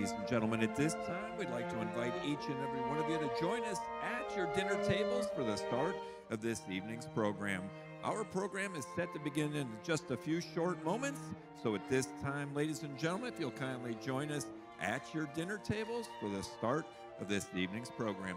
ladies and gentlemen, at this time, we'd like to invite each and every one of you to join us at your dinner tables for the start of this evening's program. Our program is set to begin in just a few short moments. So at this time, ladies and gentlemen, if you'll kindly join us at your dinner tables for the start of this evening's program.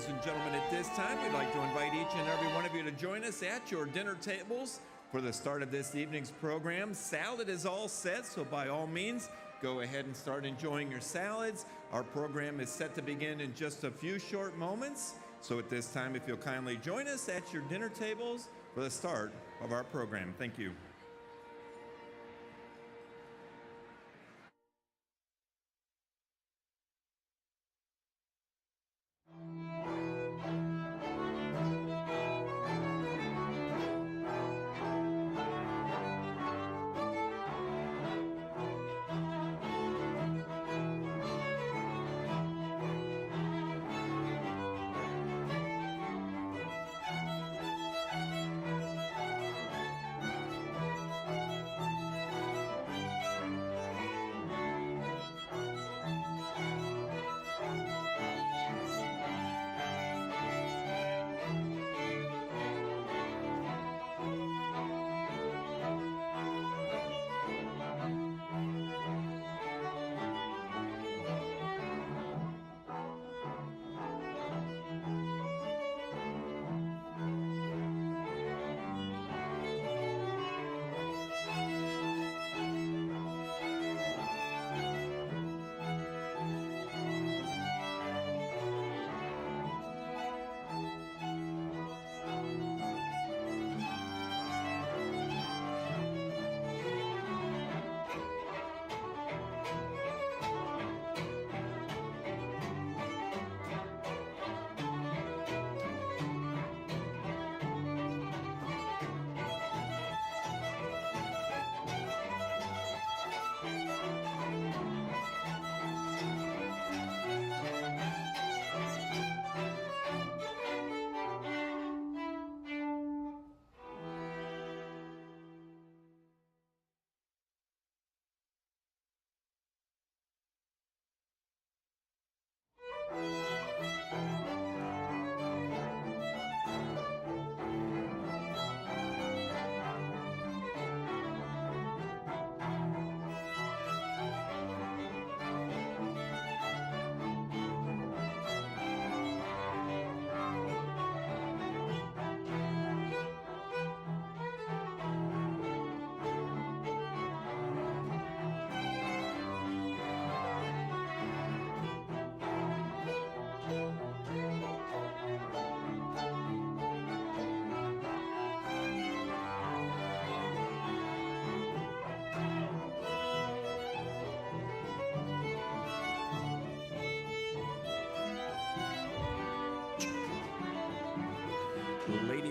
Ladies and gentlemen, at this time, we'd like to invite each and every one of you to join us at your dinner tables for the start of this evening's program. Salad is all set, so by all means, go ahead and start enjoying your salads. Our program is set to begin in just a few short moments. So at this time, if you'll kindly join us at your dinner tables for the start of our program. Thank you.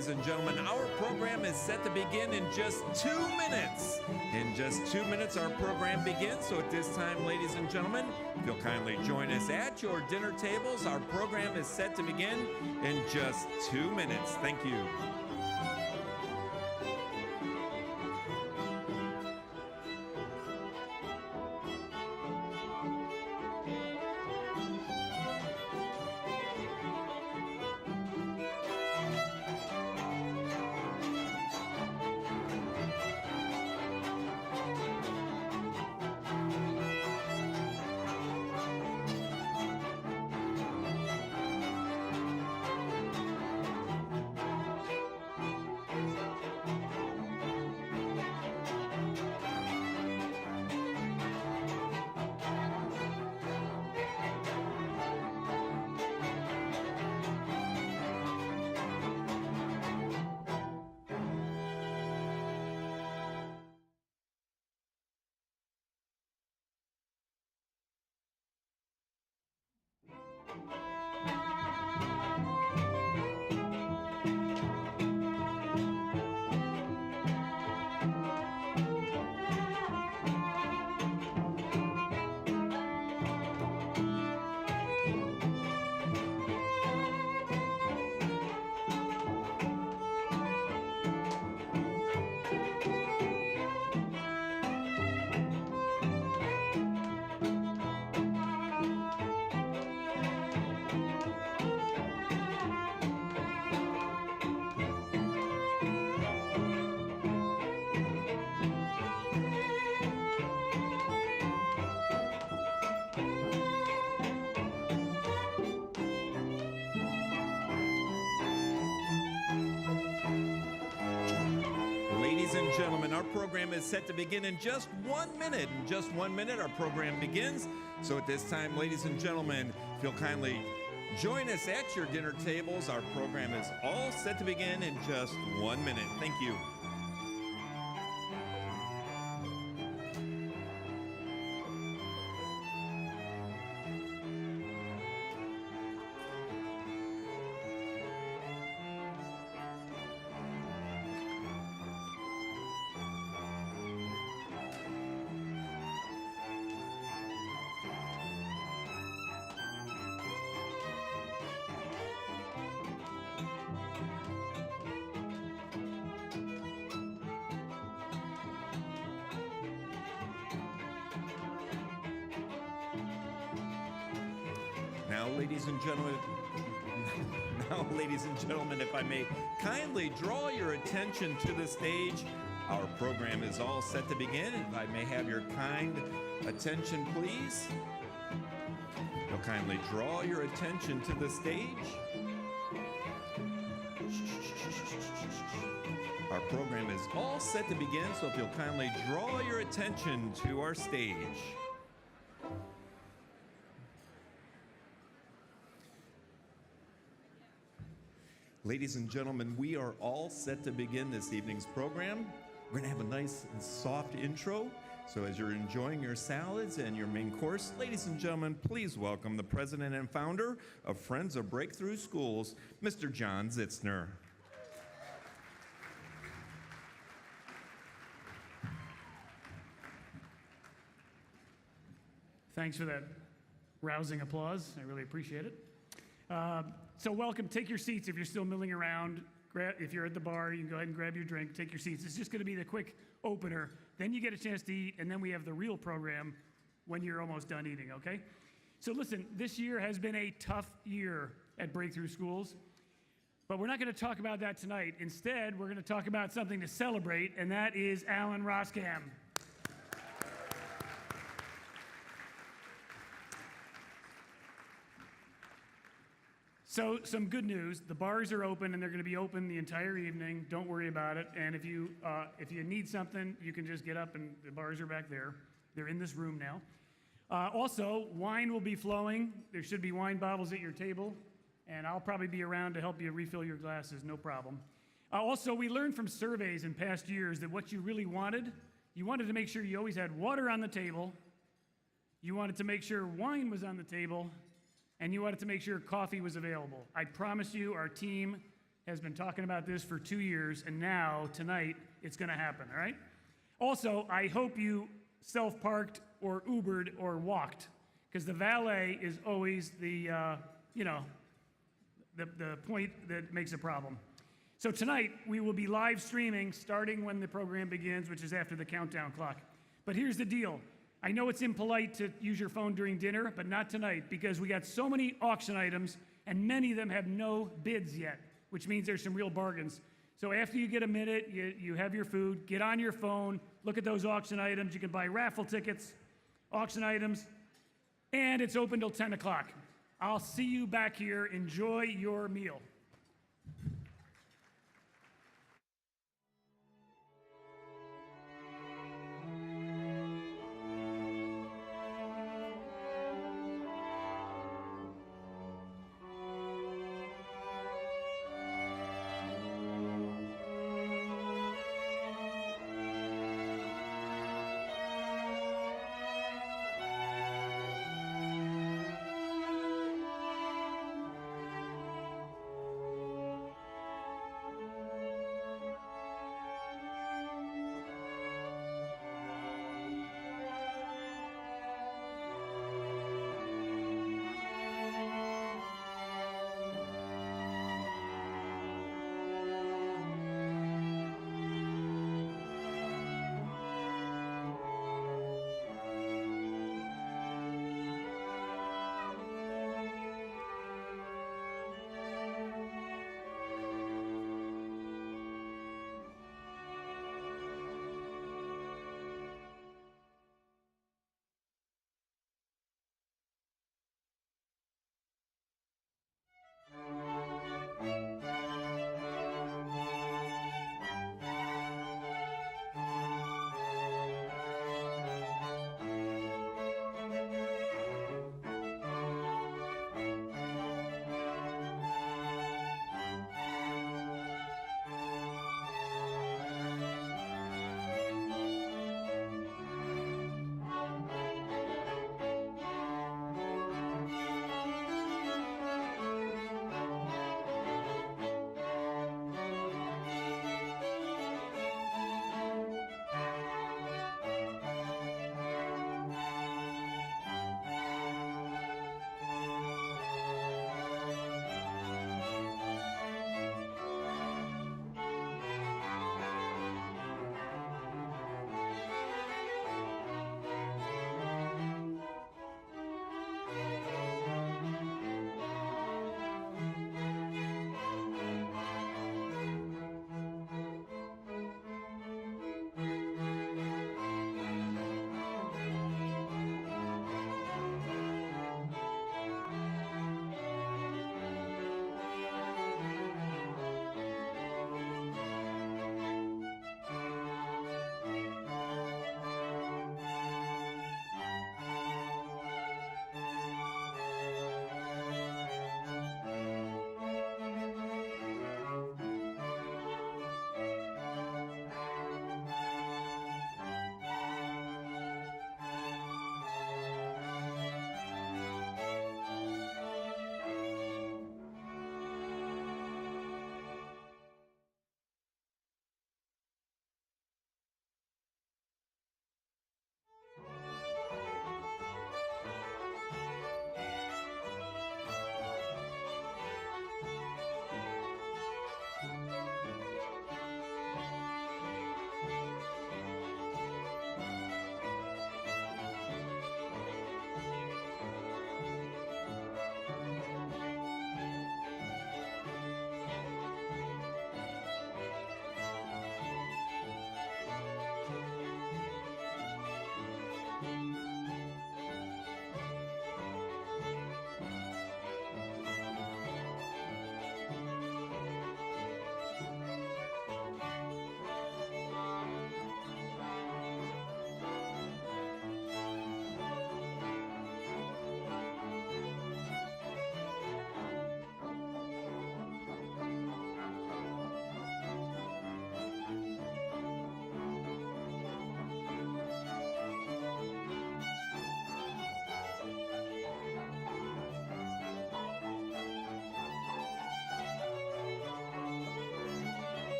ladies and gentlemen, our program is set to begin in just 2 minutes. In just 2 minutes, our program begins. So at this time, ladies and gentlemen, if you'll kindly join us at your dinner tables, our program is set to begin in just 2 minutes. Thank you. Ladies and gentlemen, our program is set to begin in just 1 minute. In just 1 minute, our program begins. So at this time, ladies and gentlemen, if you'll kindly join us at your dinner tables, our program is all set to begin in just 1 minute. Thank you. Now, ladies and gentlemen, if I may kindly draw your attention to the stage, our program is all set to begin. If I may have your kind attention, please. You'll kindly draw your attention to the stage. Our program is all set to begin, so if you'll kindly draw your attention to our stage. Ladies and gentlemen, we are all set to begin this evening's program. We're going to have a nice and soft intro. So as you're enjoying your salads and your main course, ladies and gentlemen, please welcome the president and founder of Friends of Breakthrough Schools, Mr. John Zitzner. Thanks for that rousing applause. I really appreciate it. So welcome. Take your seats if you're still milling around. If you're at the bar, you can go ahead and grab your drink. Take your seats. It's just going to be the quick opener. Then you get a chance to eat, and then we have the real program when you're almost done eating, okay? So listen, this year has been a tough year at Breakthrough Schools, but we're not going to talk about that tonight. Instead, we're going to talk about something to celebrate, and that is Alan Roscam. So some good news, the bars are open and they're going to be open the entire evening. Don't worry about it. And if you need something, you can just get up and the bars are back there. They're in this room now. Also, wine will be flowing. There should be wine bottles at your table. And I'll probably be around to help you refill your glasses, no problem. Also, we learned from surveys in past years that what you really wanted, you wanted to make sure you always had water on the table. You wanted to make sure wine was on the table. And you wanted to make sure coffee was available. I promise you, our team has been talking about this for 2 years, and now, tonight, it's gonna happen, all right? Also, I hope you self-parked or Ubered or walked, because the valet is always the point that makes a problem. So tonight, we will be live streaming starting when the program begins, which is after the countdown clock. But here's the deal. I know it's impolite to use your phone during dinner, but not tonight, because we got so many auction items, and many of them have no bids yet, which means there's some real bargains. So after you get a minute, you have your food, get on your phone, look at those auction items. You can buy raffle tickets, auction items, and it's open till 10 o'clock. I'll see you back here. Enjoy your meal.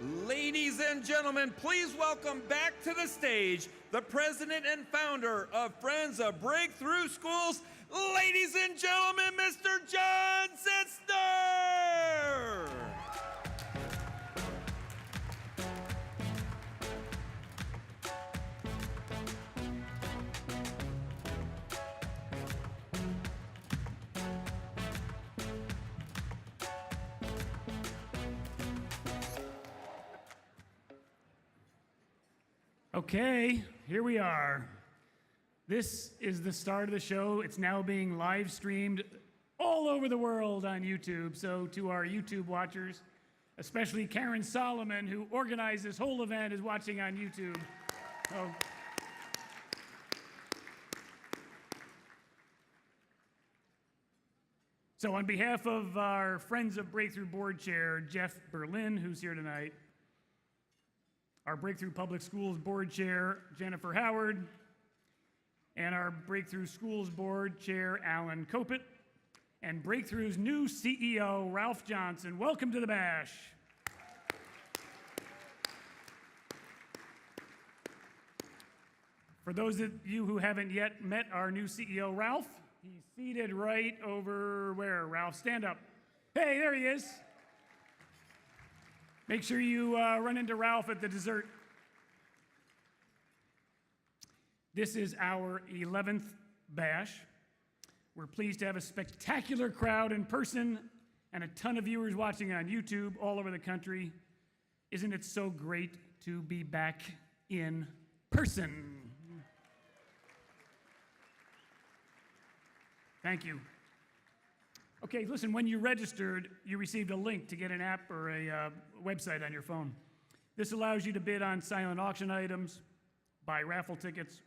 Ladies and gentlemen, please welcome back to the stage the president and founder of Friends of Breakthrough Schools, ladies and gentlemen, Mr. John Sitzner! Okay, here we are. This is the start of the show. It's now being live streamed all over the world on YouTube. So to our YouTube watchers, especially Karen Solomon, who organized this whole event, is watching on YouTube. So on behalf of our Friends of Breakthrough Board Chair, Jeff Berlin, who's here tonight, our Breakthrough Public Schools Board Chair, Jennifer Howard, and our Breakthrough Schools Board Chair, Alan Kopit, and Breakthrough's new CEO, Ralph Johnson. Welcome to the Bash. For those of you who haven't yet met our new CEO, Ralph, he's seated right over where, Ralph? Stand up. Hey, there he is. Make sure you run into Ralph at the dessert. This is our 11th bash. We're pleased to have a spectacular crowd in person and a ton of viewers watching on YouTube all over the country. Isn't it so great to be back in person? Thank you. Okay, listen, when you registered, you received a link to get an app or a website on your phone. This allows you to bid on silent auction items, buy raffle tickets,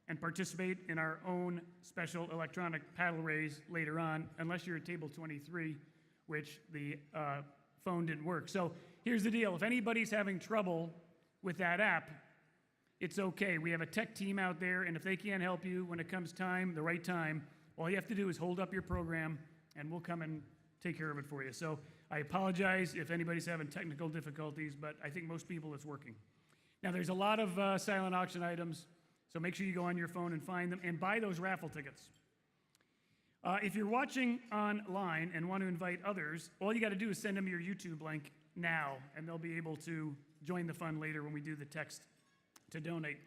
and participate in our own special electronic paddle raise later on, unless you're at table 23, which the phone didn't work. So here's the deal. If anybody's having trouble with that app, it's okay. We have a tech team out there, and if they can't help you when it comes time, the right time, all you have to do is hold up your program, and we'll come and take care of it for you. So I apologize if anybody's having technical difficulties, but I think most people it's working. Now there's a lot of silent auction items, so make sure you go on your phone and find them and buy those raffle tickets. If you're watching online and want to invite others, all you got to do is send them your YouTube link now, and they'll be able to join the fun later when we do the text to donate.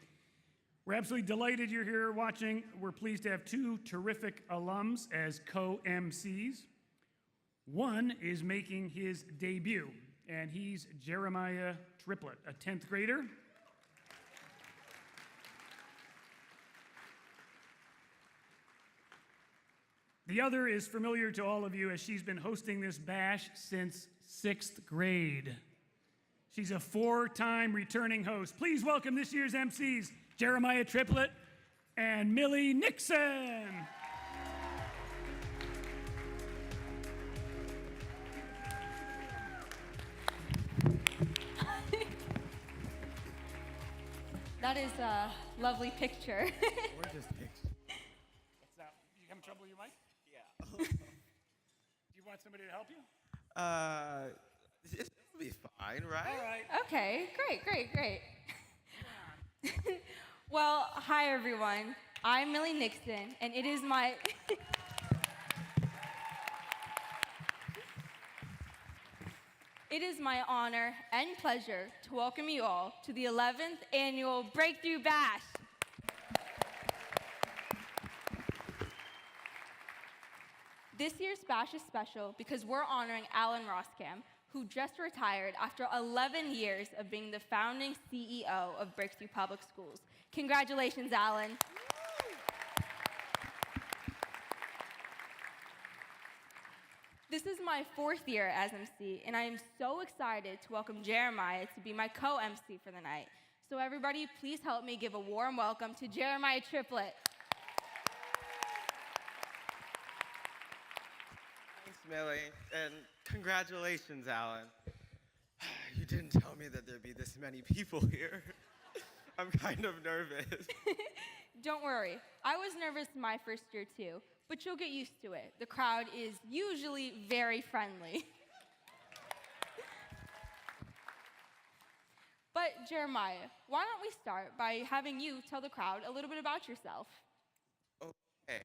We're absolutely delighted you're here watching. We're pleased to have two terrific alums as co-MCs. One is making his debut, and he's Jeremiah Triplett, a 10th grader. The other is familiar to all of you as she's been hosting this bash since 6th grade. She's a 4-time returning host. Please welcome this year's MCs, Jeremiah Triplett and Millie Nixon. That is a lovely picture. Gorgeous picture. What's that? You having trouble with your mic? Yeah. Do you want somebody to help you? It'll be fine, right? All right. Okay, great. Well, hi everyone. I'm Millie Nixon, and it is my it is my honor and pleasure to welcome you all to the 11th annual Breakthrough Bash. This year's bash is special because we're honoring Alan Roscam, who just retired after 11 years of being the founding CEO of Breakthrough Public Schools. Congratulations, Alan. This is my 4th year as MC, and I am so excited to welcome Jeremiah to be my co-MC for the night. So everybody, please help me give a warm welcome to Jeremiah Triplett. Thanks, Millie, and congratulations, Alan. You didn't tell me that there'd be this many people here. I'm kind of nervous. Don't worry, I was nervous my first year too, but you'll get used to it. The crowd is usually very friendly. But Jeremiah, why don't we start by having you tell the crowd a little bit about yourself? Okay.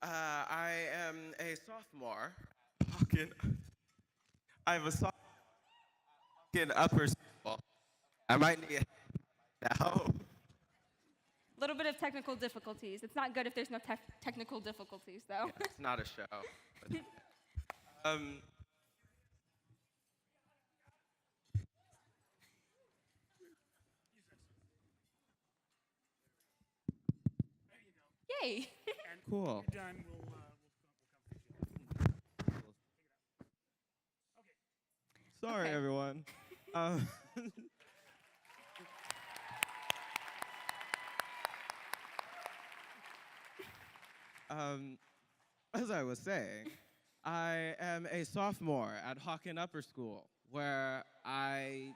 I am a sophomore. Hawken. I'm a sophomore in upper school. I might need now. A little bit of technical difficulties. It's not good if there's no technical difficulties, though. Yeah, it's not a show. Um, Yay! cool. You're done. We'll come fix you. Sorry, Okay. everyone. Um, as I was saying, I am a sophomore at Hawken Upper School, where I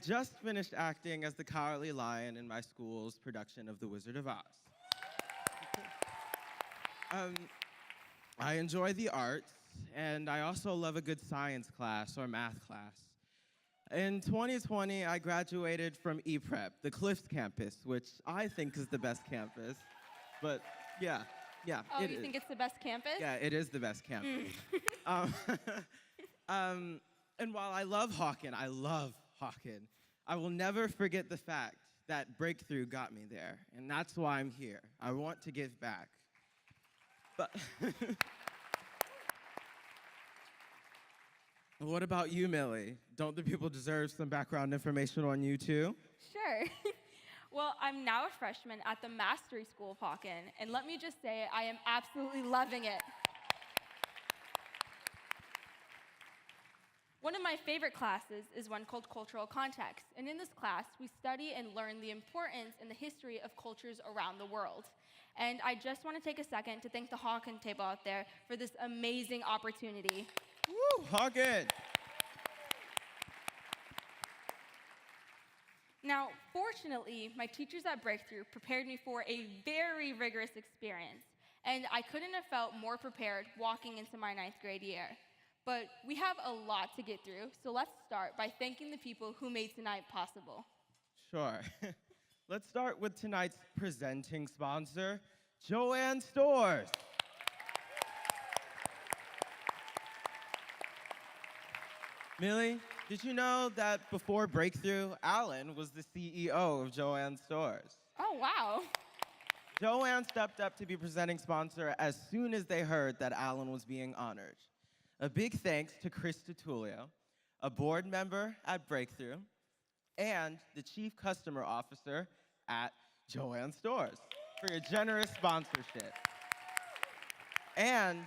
just finished acting as the Cowardly Lion in my school's production of The Wizard of Oz. I enjoy the arts, and I also love a good science class or math class. In 2020, I graduated from ePrep, the Cliffs campus, which I think is the best campus. But yeah, Oh, it you is. think it's the best campus? Yeah, it is the best campus. And while I love Hawken, I will never forget the fact that Breakthrough got me there, and that's why I'm here. I want to give back. But what about you, Millie? Don't the people deserve some background information on you, too? Sure. Well, I'm now a freshman at the Mastery School of Hawken, and let me just say I am absolutely loving it. One of my favorite classes is one called Cultural Context, and in this class, we study and learn the importance and the history of cultures around the world. And I just want to take a second to thank the Hawken table out there for this amazing opportunity. Woo, Hawken! Now, fortunately, my teachers at Breakthrough prepared me for a very rigorous experience, and I couldn't have felt more prepared walking into my 9th grade year. But we have a lot to get through, so let's start by thanking the people who made tonight possible. Sure. Let's start with tonight's presenting sponsor, Joann Stores. Millie, did you know that before Breakthrough, Alan was the CEO of Joann Stores? Oh, wow. Joann stepped up to be presenting sponsor as soon as they heard that Alan was being honored. A big thanks to Chris Tutulio, a board member at Breakthrough, and the Chief Customer Officer at Joann Stores for your generous sponsorship. And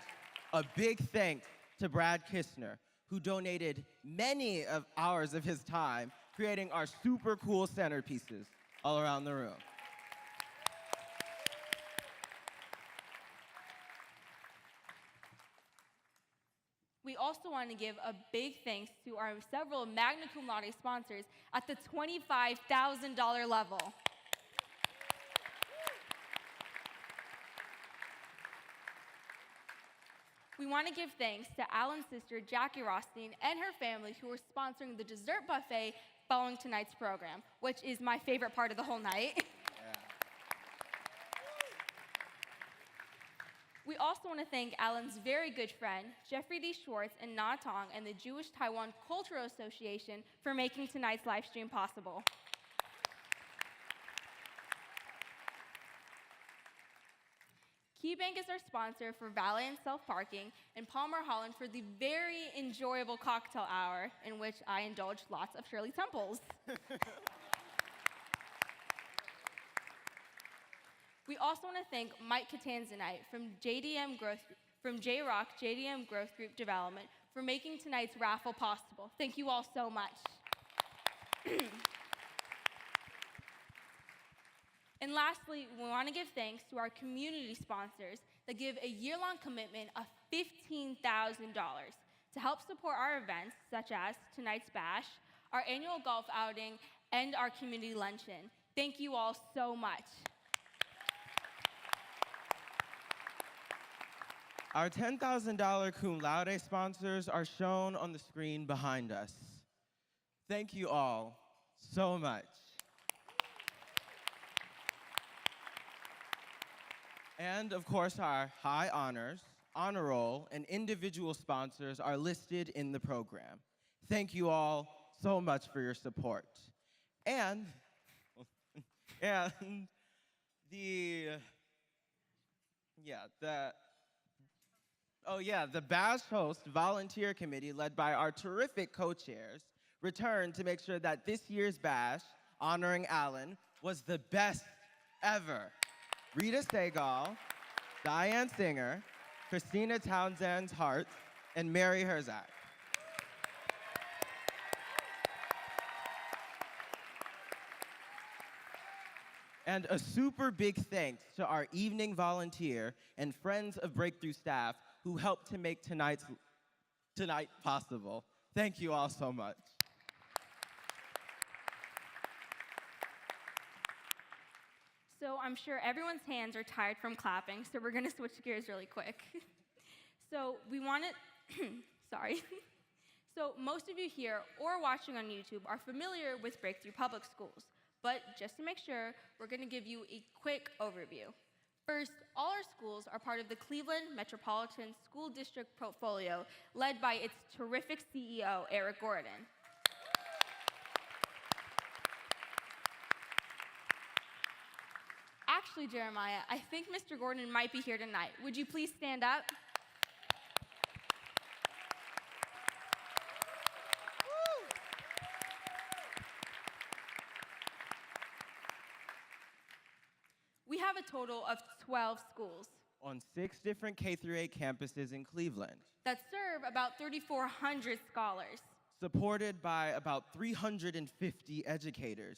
a big thanks to Brad Kistner, who donated many of hours of his time creating our super cool centerpieces all around the room. We also want to give a big thanks to our several magna cum laude sponsors at the $25,000 level. We want to give thanks to Alan's sister, Jackie Rothstein, and her family who are sponsoring the dessert buffet following tonight's program, which is my favorite part of the whole night. We also want to thank Alan's very good friend, Jeffrey D. Schwartz and Na Tong and the Jewish Taiwan Cultural Association for making tonight's live stream possible. KeyBank is our sponsor for valet and self-parking, and Palmer Holland for the very enjoyable cocktail hour in which I indulged lots of Shirley Temples. We also want to thank Mike Catanzanite from J-Rock JDM Growth Group Development for making tonight's raffle possible. Thank you all so much. And lastly, we want to give thanks to our community sponsors that give a year-long commitment of $15,000 to help support our events, such as tonight's bash, our annual golf outing, and our community luncheon. Thank you all so much. Our $10,000 cum laude sponsors are shown on the screen behind us. Thank you all so much. And of course, our high honors, honor roll, and individual sponsors are listed in the program. Thank you all so much for your support. And, and the Bash Host Volunteer Committee, led by our terrific co-chairs, returned to make sure that this year's Bash, honoring Alan, was the best ever. Rita Segal, Diane Singer, Christina Townsend Hart, and Mary Herzog. And a super big thanks to our evening volunteer and Friends of Breakthrough staff who helped to make tonight possible. Thank you all so much. So I'm sure everyone's hands are tired from clapping, so we're gonna switch gears really quick. So we want to, sorry. So most of you here or watching on YouTube are familiar with Breakthrough Public Schools, but just to make sure, we're gonna give you a quick overview. First, all our schools are part of the Cleveland Metropolitan School District portfolio, led by its terrific CEO, Eric Gordon. Actually, Jeremiah, I think Mr. Gordon might be here tonight. Would you please stand up? We have a total of 12 schools On 6 different K-8 campuses in Cleveland, that serve about 3,400 scholars. supported by about 350 educators.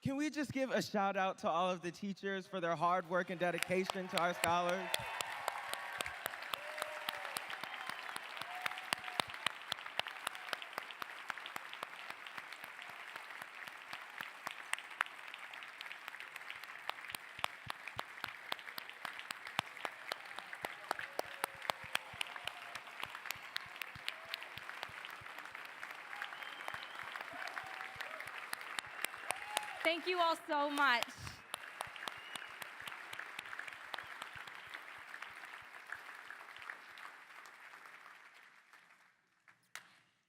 Can we just give a shout out to all of the teachers for their hard work and dedication to our scholars? Thank you all so much.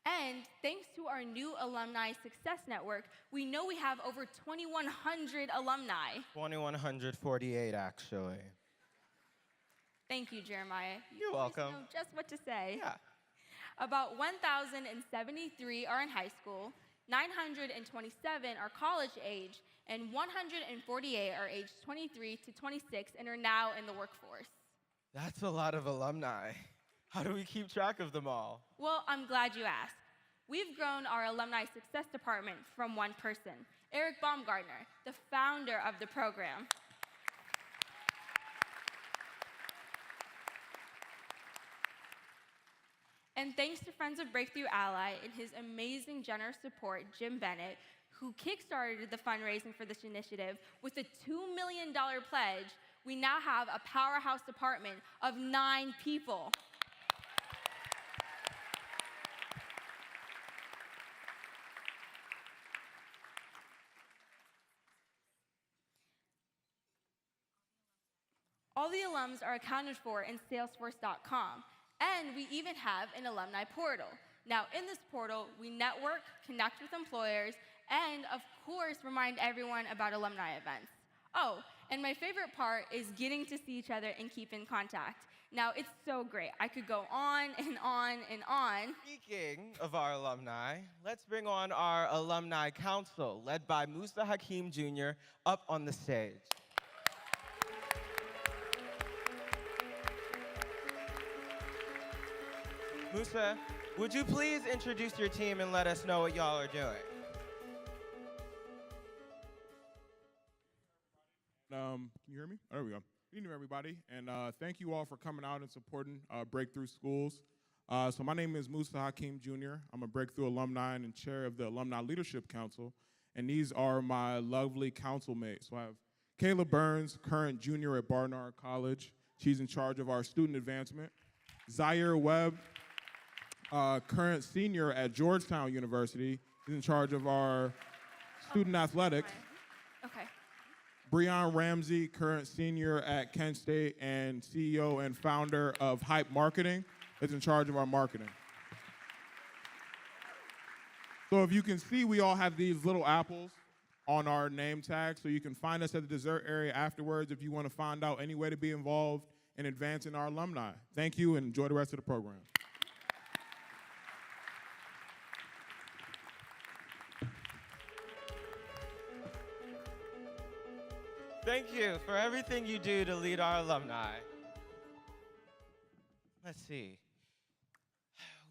And thanks to our new Alumni Success Network, we know we have over 2,100 alumni. 2,148, actually. Thank you, Jeremiah. You're always welcome. know just what to say. Yeah. About 1,073 are in high school, 927 are college age, and 148 are aged 23 to 26 and are now in the workforce. That's a lot of alumni. How do we keep track of them all? Well, I'm glad you asked. We've grown our Alumni Success Department from one person, Eric Baumgartner, the founder of the program. And thanks to Friends of Breakthrough Ally and his amazing generous support, Jim Bennett, who kickstarted the fundraising for this initiative with a $2 million pledge, we now have a powerhouse department of 9 people. All the alums are accounted for in Salesforce.com. And we even have an alumni portal. Now, in this portal, we network, connect with employers, and of course, remind everyone about alumni events. Oh, and my favorite part is getting to see each other and keep in contact. Now, it's so great. I could go on and on and on. Speaking of our alumni, let's bring on our alumni council, led by Musa Hakim Jr., up on the stage. Musa, would you please introduce your team and let us know what y'all are doing? Can you hear me? There we go. Good evening, everybody, and thank you all for coming out and supporting Breakthrough Schools. So my name is Musa Hakim Jr. I'm a Breakthrough alumni and chair of the Alumni Leadership Council, and these are my lovely council mates. So I have Kayla Burns, current junior at Barnard College. She's in charge of our student advancement. Zaire Webb, current senior at Georgetown University, is in charge of our student athletics. Okay. Breon Ramsey, current senior at Kent State and CEO and founder of Hype Marketing, is in charge of our marketing. So if you can see, we all have these little apples on our name tag, so you can find us at the dessert area afterwards if you want to find out any way to be involved in advancing our alumni. Thank you, and enjoy the rest of the program. Thank you for everything you do to lead our alumni. Let's see.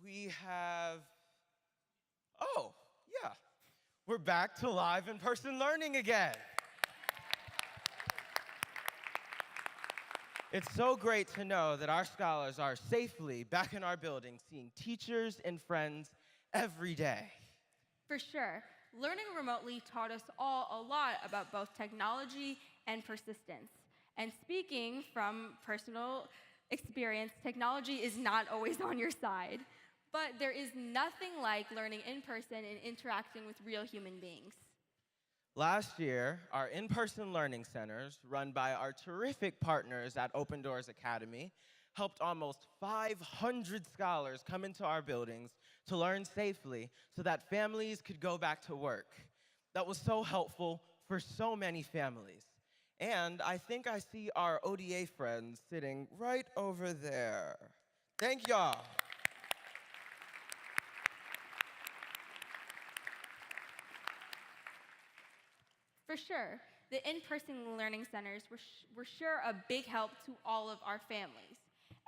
We have, oh, yeah. We're back to live in-person learning again. It's so great to know that our scholars are safely back in our building, seeing teachers and friends every day. For sure. Learning remotely taught us all a lot about both technology and persistence. And speaking from personal experience, technology is not always on your side. But there is nothing like learning in person and interacting with real human beings. Last year, our in-person learning centers, run by our terrific partners at Open Doors Academy, helped almost 500 scholars come into our buildings to learn safely so that families could go back to work. That was so helpful for so many families. And I think I see our ODA friends sitting right over there. Thank y'all. For sure, the in-person learning centers were sure a big help to all of our families.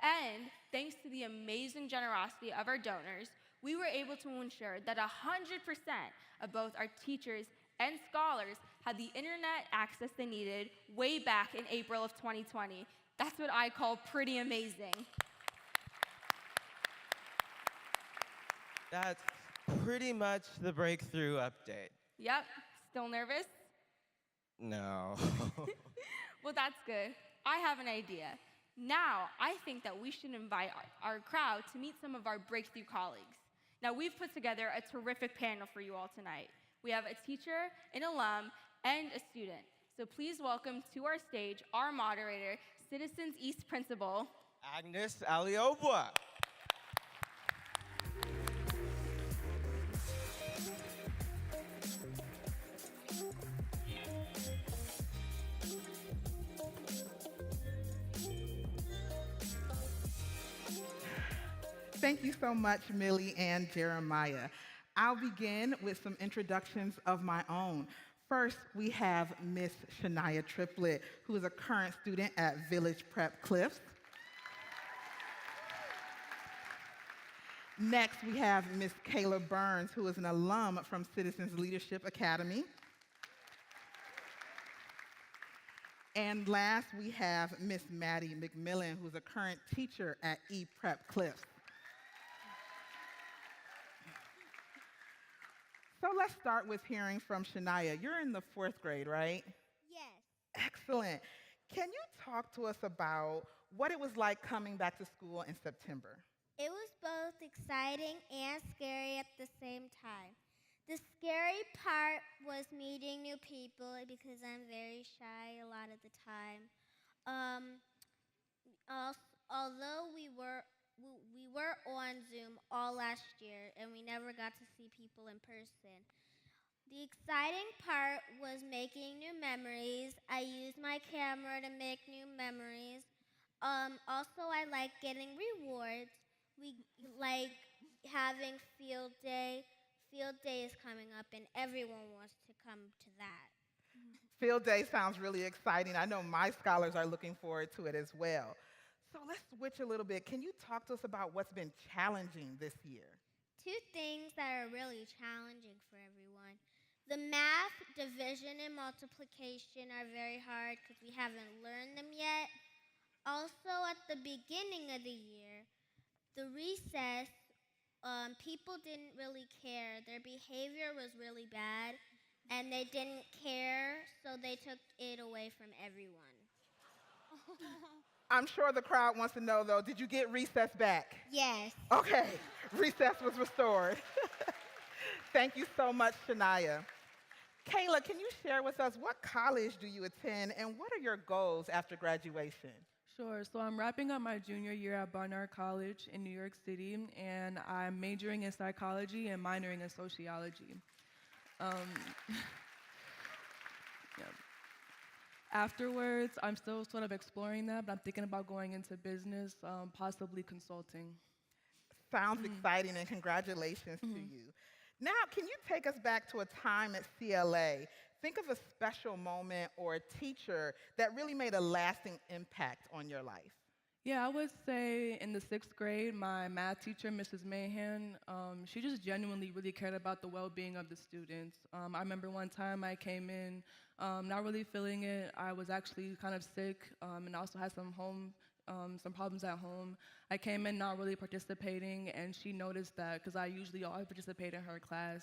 And thanks to the amazing generosity of our donors, we were able to ensure that 100% of both our teachers and scholars had the internet access they needed way back in April of 2020. That's what I call pretty amazing. That's pretty much the breakthrough update. Yep, still nervous? No. Well, that's good. I have an idea. Now, I think that we should invite our crowd to meet some of our breakthrough colleagues. Now, we've put together a terrific panel for you all tonight. We have a teacher, an alum, and a student. So please welcome to our stage our moderator, Citizens East Principal, Agnes Aliobua. Thank you so much, Millie and Jeremiah. I'll begin with some introductions of my own. First, we have Miss Shania Triplett, who is a current student at Village Prep Cliffs. Next, we have Miss Kayla Burns, who is an alum from Citizens Leadership Academy. And last, we have Miss Maddie McMillan, who's a current teacher at E-Prep Cliffs. So let's start with hearing from Shania. You're in the 4th grade, right? Yes. Excellent. Can you talk to us about what it was like coming back to school in September? It was both exciting and scary at the same time. The scary part was meeting new people because I'm very shy a lot of the time. Although we were on Zoom all last year and we never got to see people in person. The exciting part was making new memories. I used my camera to make new memories. Also, I like getting rewards. We like having field day. Field day is coming up and everyone wants to come to that. Field Day sounds really exciting. I know my scholars are looking forward to it as well. So let's switch a little bit. Can you talk to us about what's been challenging this year? 2 things that are really challenging for everyone. The math, division, and multiplication are very hard because we haven't learned them yet. Also, at the beginning of the year, the recess, people didn't really care. Their behavior was really bad, and they didn't care, so they took it away from everyone. I'm sure the crowd wants to know, though, did you get recess back? Yes. Okay, recess was restored. Thank you so much, Shania. Kayla, can you share with us what college do you attend and what are your goals after graduation? Sure. So I'm wrapping up my junior year at Barnard College in New York City, and I'm majoring in psychology and minoring in sociology. Um, yeah. Afterwards, I'm still sort of exploring that, but I'm thinking about going into business, possibly consulting. Sounds exciting, and congratulations to you. Now, can you take us back to a time at CLA? Think of a special moment or a teacher that really made a lasting impact on your life. Yeah, I would say in the 6th grade, my math teacher, Mrs. Mahan, she just genuinely really cared about the well-being of the students. I remember one time I came in not really feeling it. I was actually kind of sick and also had some problems at home. I came in not really participating, and she noticed that because I usually always participate in her class.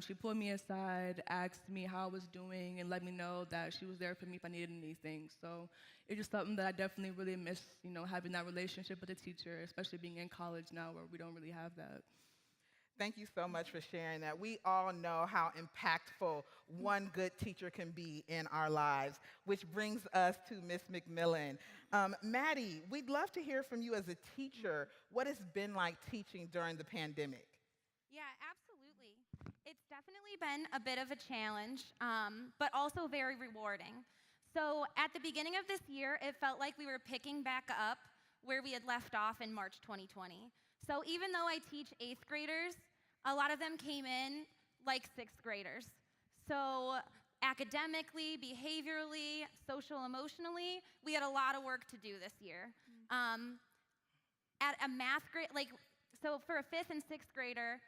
She pulled me aside, asked me how I was doing, and let me know that she was there for me if I needed anything. So it's just something that I definitely really miss, having that relationship with a teacher, especially being in college now where we don't really have that. Thank you so much for sharing that. We all know how impactful one good teacher can be in our lives, which brings us to Miss McMillan. Maddie, we'd love to hear from you as a teacher what it's been like teaching during the pandemic. Yeah, absolutely. It's definitely been a bit of a challenge, but also very rewarding. So at the beginning of this year, it felt like we were picking back up where we had left off in March 2020. So even though I teach 8th graders, a lot of them came in like 6th graders. So academically, behaviorally, social, emotionally, we had a lot of work to do this year. At a math grade, so for a 5th and 6th grader,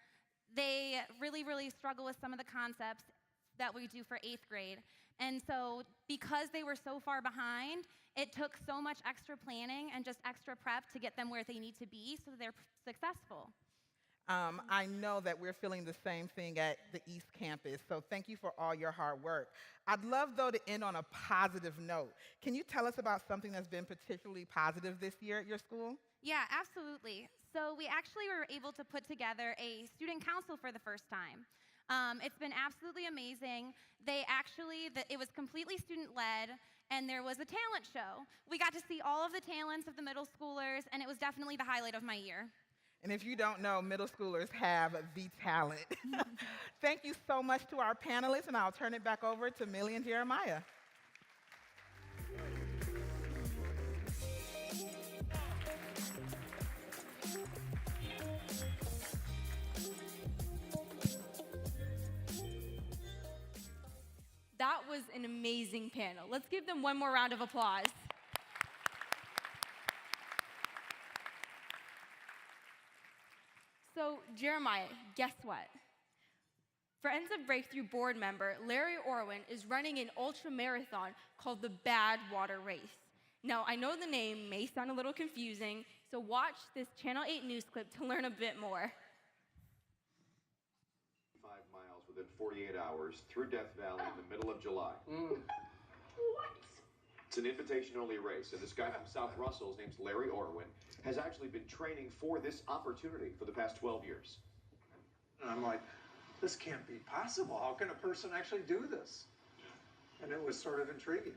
they really, really struggle with some of the concepts that we do for 8th grade. And so because they were so far behind, it took so much extra planning and just extra prep to get them where they need to be so they're successful. I know that we're feeling the same thing at the East Campus, so thank you for all your hard work. I'd love, though, to end on a positive note. Can you tell us about something that's been particularly positive this year at your school? Yeah, absolutely. So we actually were able to put together a student council for the first time. It's been absolutely amazing. It was completely student-led, and there was a talent show. We got to see all of the talents of the middle schoolers, and it was definitely the highlight of my year. And if you don't know, middle schoolers have the talent. Thank you so much to our panelists, and I'll turn it back over to Millie and Jeremiah. That was an amazing panel. Let's give them one more round of applause. So, Jeremiah, guess what? Friends of Breakthrough board member Larry Orwin is running an ultra marathon called the Badwater Race. Now, I know the name may sound a little confusing, so watch this Channel 8 news clip to learn a bit more. 5 miles within 48 hours through Death Valley in the middle of July. What? It's an invitation-only race, and this guy from South Russell, his name's Larry Orwin, has actually been training for this opportunity for the past 12 years. And I'm like, this can't be possible. How can a person actually do this? And it was sort of intriguing.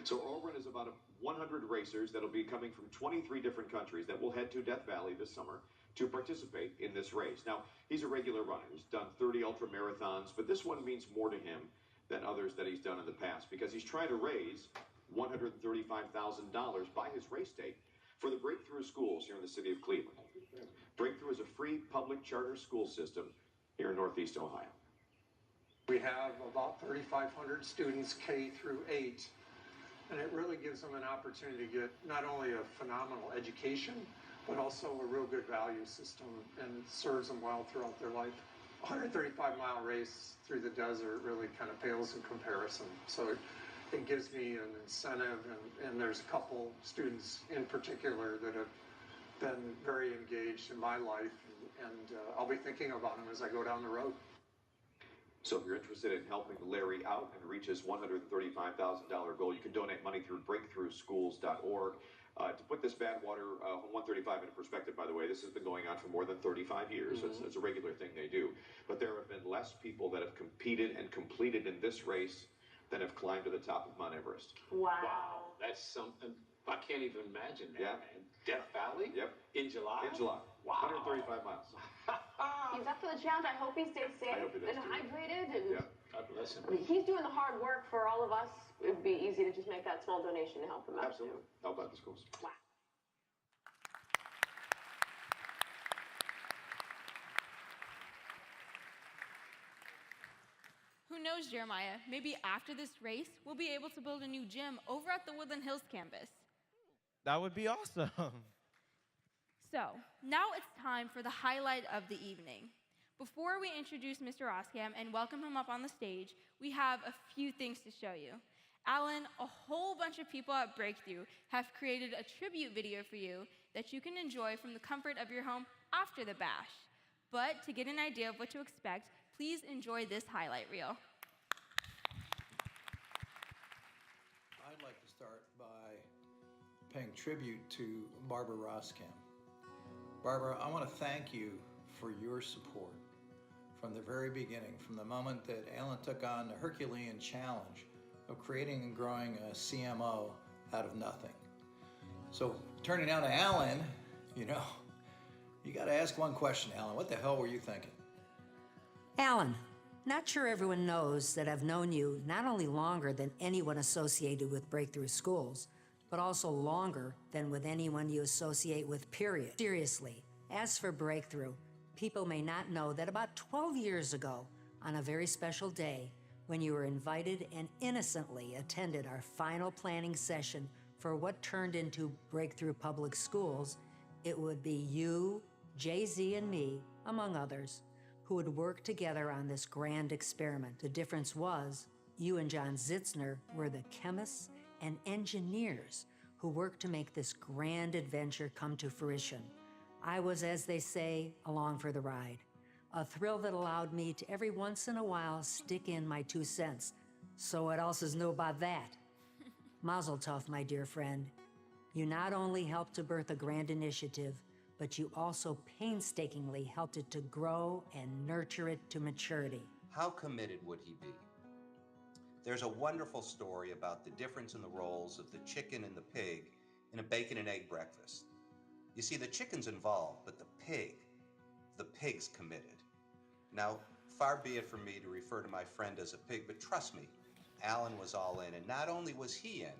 So Orwin is about 100 racers that'll be coming from 23 different countries that will head to Death Valley this summer to participate in this race. Now, he's a regular runner. He's done 30 ultra marathons, but this one means more to him than others that he's done in the past because he's trying to raise $135,000 by his race date for the Breakthrough schools here in the city of Cleveland. Breakthrough is a free public charter school system here in Northeast Ohio. We have about 3,500 students K through 8, and it really gives them an opportunity to get not only a phenomenal education, but also a real good value system, and serves them well throughout their life. A 135-mile race through the desert really kind of pales in comparison. So it gives me an incentive, and there's a couple students in particular that have been very engaged in my life, and I'll be thinking about them as I go down the road. So if you're interested in helping Larry out and reach his $135,000 goal, you can donate money through breakthroughschools.org. To put this Badwater 135 into perspective, by the way, this has been going on for more than 35 years. So it's a regular thing they do. But there have been less people that have competed and completed in this race than have climbed to the top of Mount Everest. Wow. That's something I can't even imagine that, man. Death Valley? Yep. In July? In July. Wow. 135 miles. He's up for the challenge. I hope he stays safe hope he does and too. hydrated. And Yeah. God bless him. I mean, he's doing the hard work for all of us. It would be easy to just make that small donation to help him out. Absolutely. Help out the schools. Wow. Who knows, Jeremiah? Maybe after this race, we'll be able to build a new gym over at the Woodland Hills campus. That would be awesome. So, now it's time for the highlight of the evening. Before we introduce Mr. Roscam and welcome him up on the stage, we have a few things to show you. Alan, a whole bunch of people at Breakthrough have created a tribute video for you that you can enjoy from the comfort of your home after the bash. But to get an idea of what to expect, please enjoy this highlight reel. I'd like to start by paying tribute to Barbara Roscam. Barbara, I want to thank you for your support from the very beginning, from the moment that Alan took on the Herculean challenge of creating and growing a CMO out of nothing. So turning now to Alan, you got to ask one question, Alan. What the hell were you thinking? Alan, not sure everyone knows that I've known you not only longer than anyone associated with Breakthrough Schools, but also longer than with anyone you associate with, period. Seriously, as for Breakthrough, people may not know that about 12 years ago, on a very special day, when you were invited and innocently attended our final planning session for what turned into Breakthrough Public Schools, it would be you, Jay-Z, and me, among others, who would work together on this grand experiment. The difference was, you and John Zitzner were the chemists and engineers who worked to make this grand adventure come to fruition. I was, as they say, along for the ride. A thrill that allowed me to every once in a while stick in my 2 cents. So what else is new about that? Mazel tov, my dear friend. You not only helped to birth a grand initiative, but you also painstakingly helped it to grow and nurture it to maturity. How committed would he be? There's a wonderful story about the difference in the roles of the chicken and the pig in a bacon and egg breakfast. You see, the chicken's involved, but the pig's committed. Now, far be it from me to refer to my friend as a pig, but trust me, Alan was all in, and not only was he in,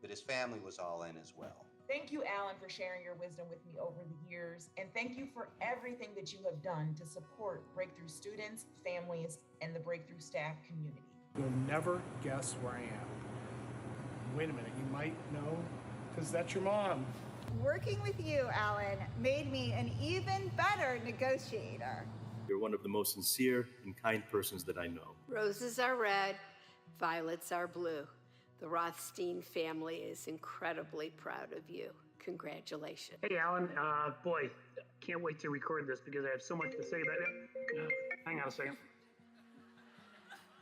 but his family was all in as well. Thank you, Alan, for sharing your wisdom with me over the years, and thank you for everything that you have done to support Breakthrough students, families, and the Breakthrough staff community. You'll never guess where I am. Wait a minute, you might know, because that's your mom. Working with you, Alan, made me an even better negotiator. You're one of the most sincere and kind persons that I know. Roses are red, violets are blue. The Rothstein family is incredibly proud of you. Congratulations. Hey, Alan, boy, can't wait to record this because I have so much to say about it. Hang on a second.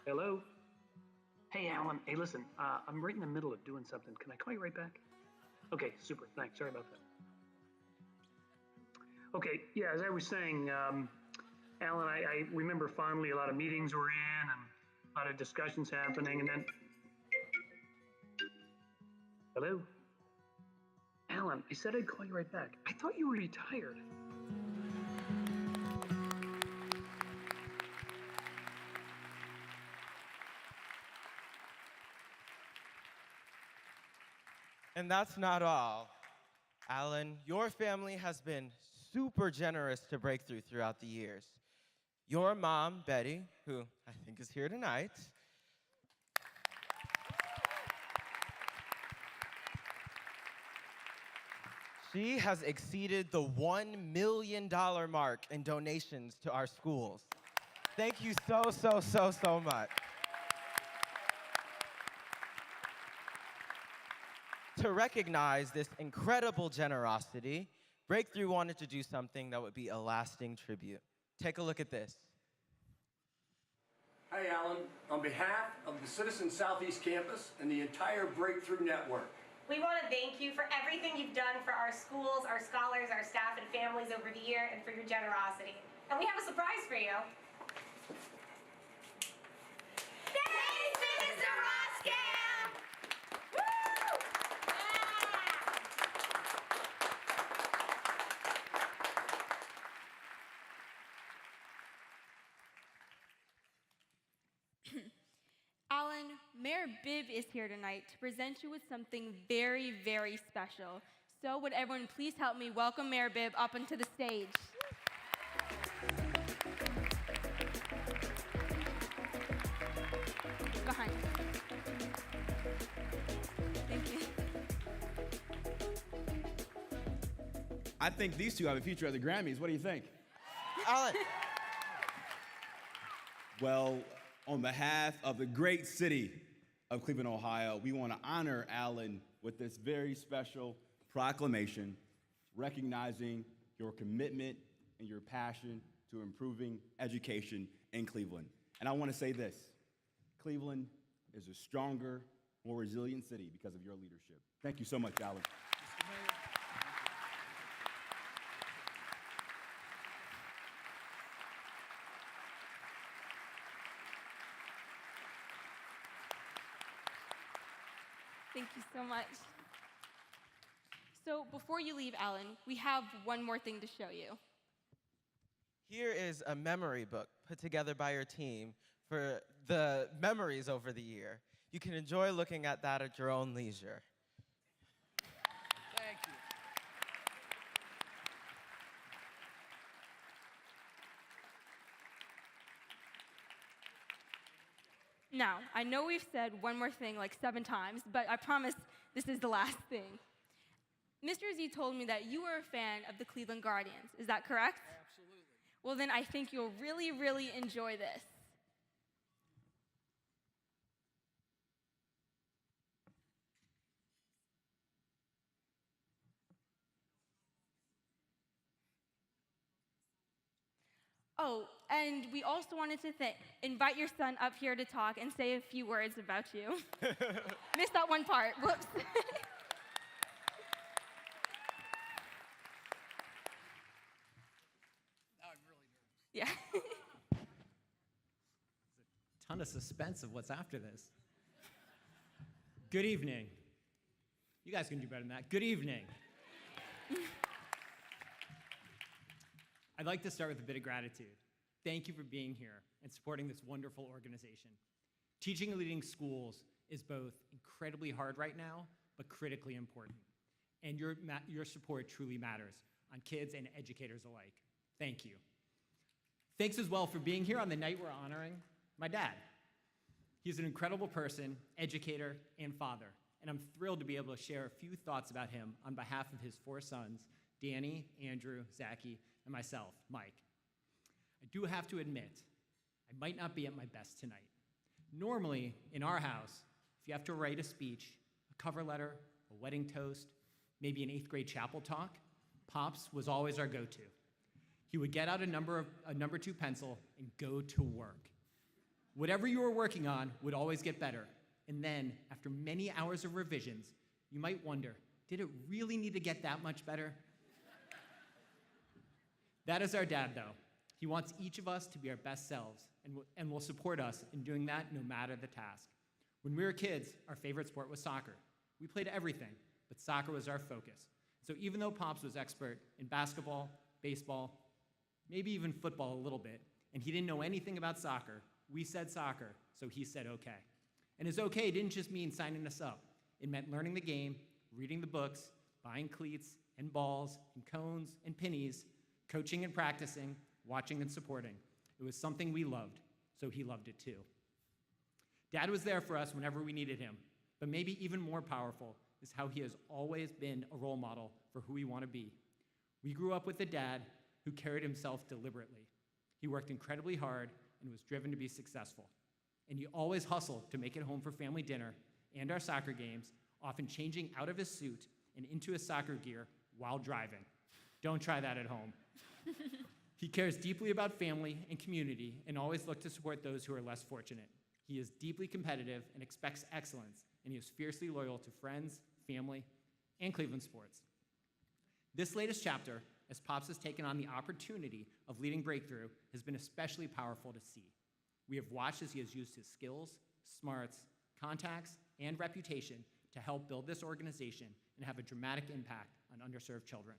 Hello? Hey, Alan, hey, listen, I'm right in the middle of doing something. Can I call you right back? Okay, super, thanks, sorry about that. Okay, yeah, as I was saying, Alan, I remember fondly a lot of meetings we're in and a lot of discussions happening, and then... Hello? Alan, I said I'd call you right back. I thought you were retired. And that's not all. Alan, your family has been super generous to Breakthrough throughout the years. Your mom, Betty, who I think is here tonight, she has exceeded the $1 million mark in donations to our schools. Thank you so much. To recognize this incredible generosity, Breakthrough wanted to do something that would be a lasting tribute. Take a look at this. Hi, Alan. On behalf of the Citizen Southeast Campus and the entire Breakthrough Network, we want to thank you for everything you've done for our schools, our scholars, our staff, and families over the year, and for your generosity. And we have a surprise for you. Thanks, Mr. Roscam! Woo! Alan, Mayor Bibb is here tonight to present you with something very, very special. So would everyone please help me welcome Mayor Bibb up onto the stage. Behind you. Thank you. I think these two have a future at the Grammys. What do you think? Alan. Well, on behalf of the great city of Cleveland, Ohio, we want to honor Alan with this very special proclamation recognizing your commitment and your passion to improving education in Cleveland. And I want to say this, Cleveland is a stronger, more resilient city because of your leadership. Thank you so much, Alan. Thank you so much. So before you leave, Alan, we have one more thing to show you. Here is a memory book put together by your team for the memories over the year. You can enjoy looking at that at your own leisure. thank you. Now, I know we've said one more thing like 7 times, but I promise this is the last thing. Mr. Z told me that you were a fan of the Cleveland Guardians. Is that correct? Absolutely. Well, then I think you'll really, really enjoy this. Oh, and we also wanted to invite your son up here to talk and say a few words about you. Missed that one part. Whoops. I'm really nervous. Yeah. Ton of suspense of what's after this. Good evening. You guys can do better than that. Good evening. I'd like to start with a bit of gratitude. Thank you for being here and supporting this wonderful organization. Teaching and leading schools is both incredibly hard right now, but critically important. And your support truly matters on kids and educators alike. Thank you. Thanks as well for being here on the night we're honoring my dad. He's an incredible person, educator, and father, and I'm thrilled to be able to share a few thoughts about him on behalf of his 4 sons, Danny, Andrew, Zachy, and myself, Mike. I do have to admit, I might not be at my best tonight. Normally, in our house, if you have to write a speech, a cover letter, a wedding toast, maybe an 8th grade chapel talk, Pops was always our go-to. He would get out a number 2 pencil and go to work. Whatever you were working on would always get better. And then, after many hours of revisions, you might wonder, did it really need to get that much better? That is our dad, though. He wants each of us to be our best selves and will support us in doing that no matter the task. When we were kids, our favorite sport was soccer. We played everything, but soccer was our focus. So even though Pops was expert in basketball, baseball, maybe even football a little bit, and he didn't know anything about soccer, we said soccer, so he said okay. And his okay didn't just mean signing us up. It meant learning the game, reading the books, buying cleats and balls and cones and pennies, coaching and practicing, watching and supporting. It was something we loved, so he loved it too. Dad was there for us whenever we needed him, but maybe even more powerful is how he has always been a role model for who we want to be. We grew up with a dad who carried himself deliberately. He worked incredibly hard and was driven to be successful. And he always hustled to make it home for family dinner and our soccer games, often changing out of his suit and into his soccer gear while driving. Don't try that at home. He cares deeply about family and community and always looks to support those who are less fortunate. He is deeply competitive and expects excellence, and he is fiercely loyal to friends, family, and Cleveland sports. This latest chapter, as Pops has taken on the opportunity of leading Breakthrough, has been especially powerful to see. We have watched as he has used his skills, smarts, contacts, and reputation to help build this organization and have a dramatic impact on underserved children.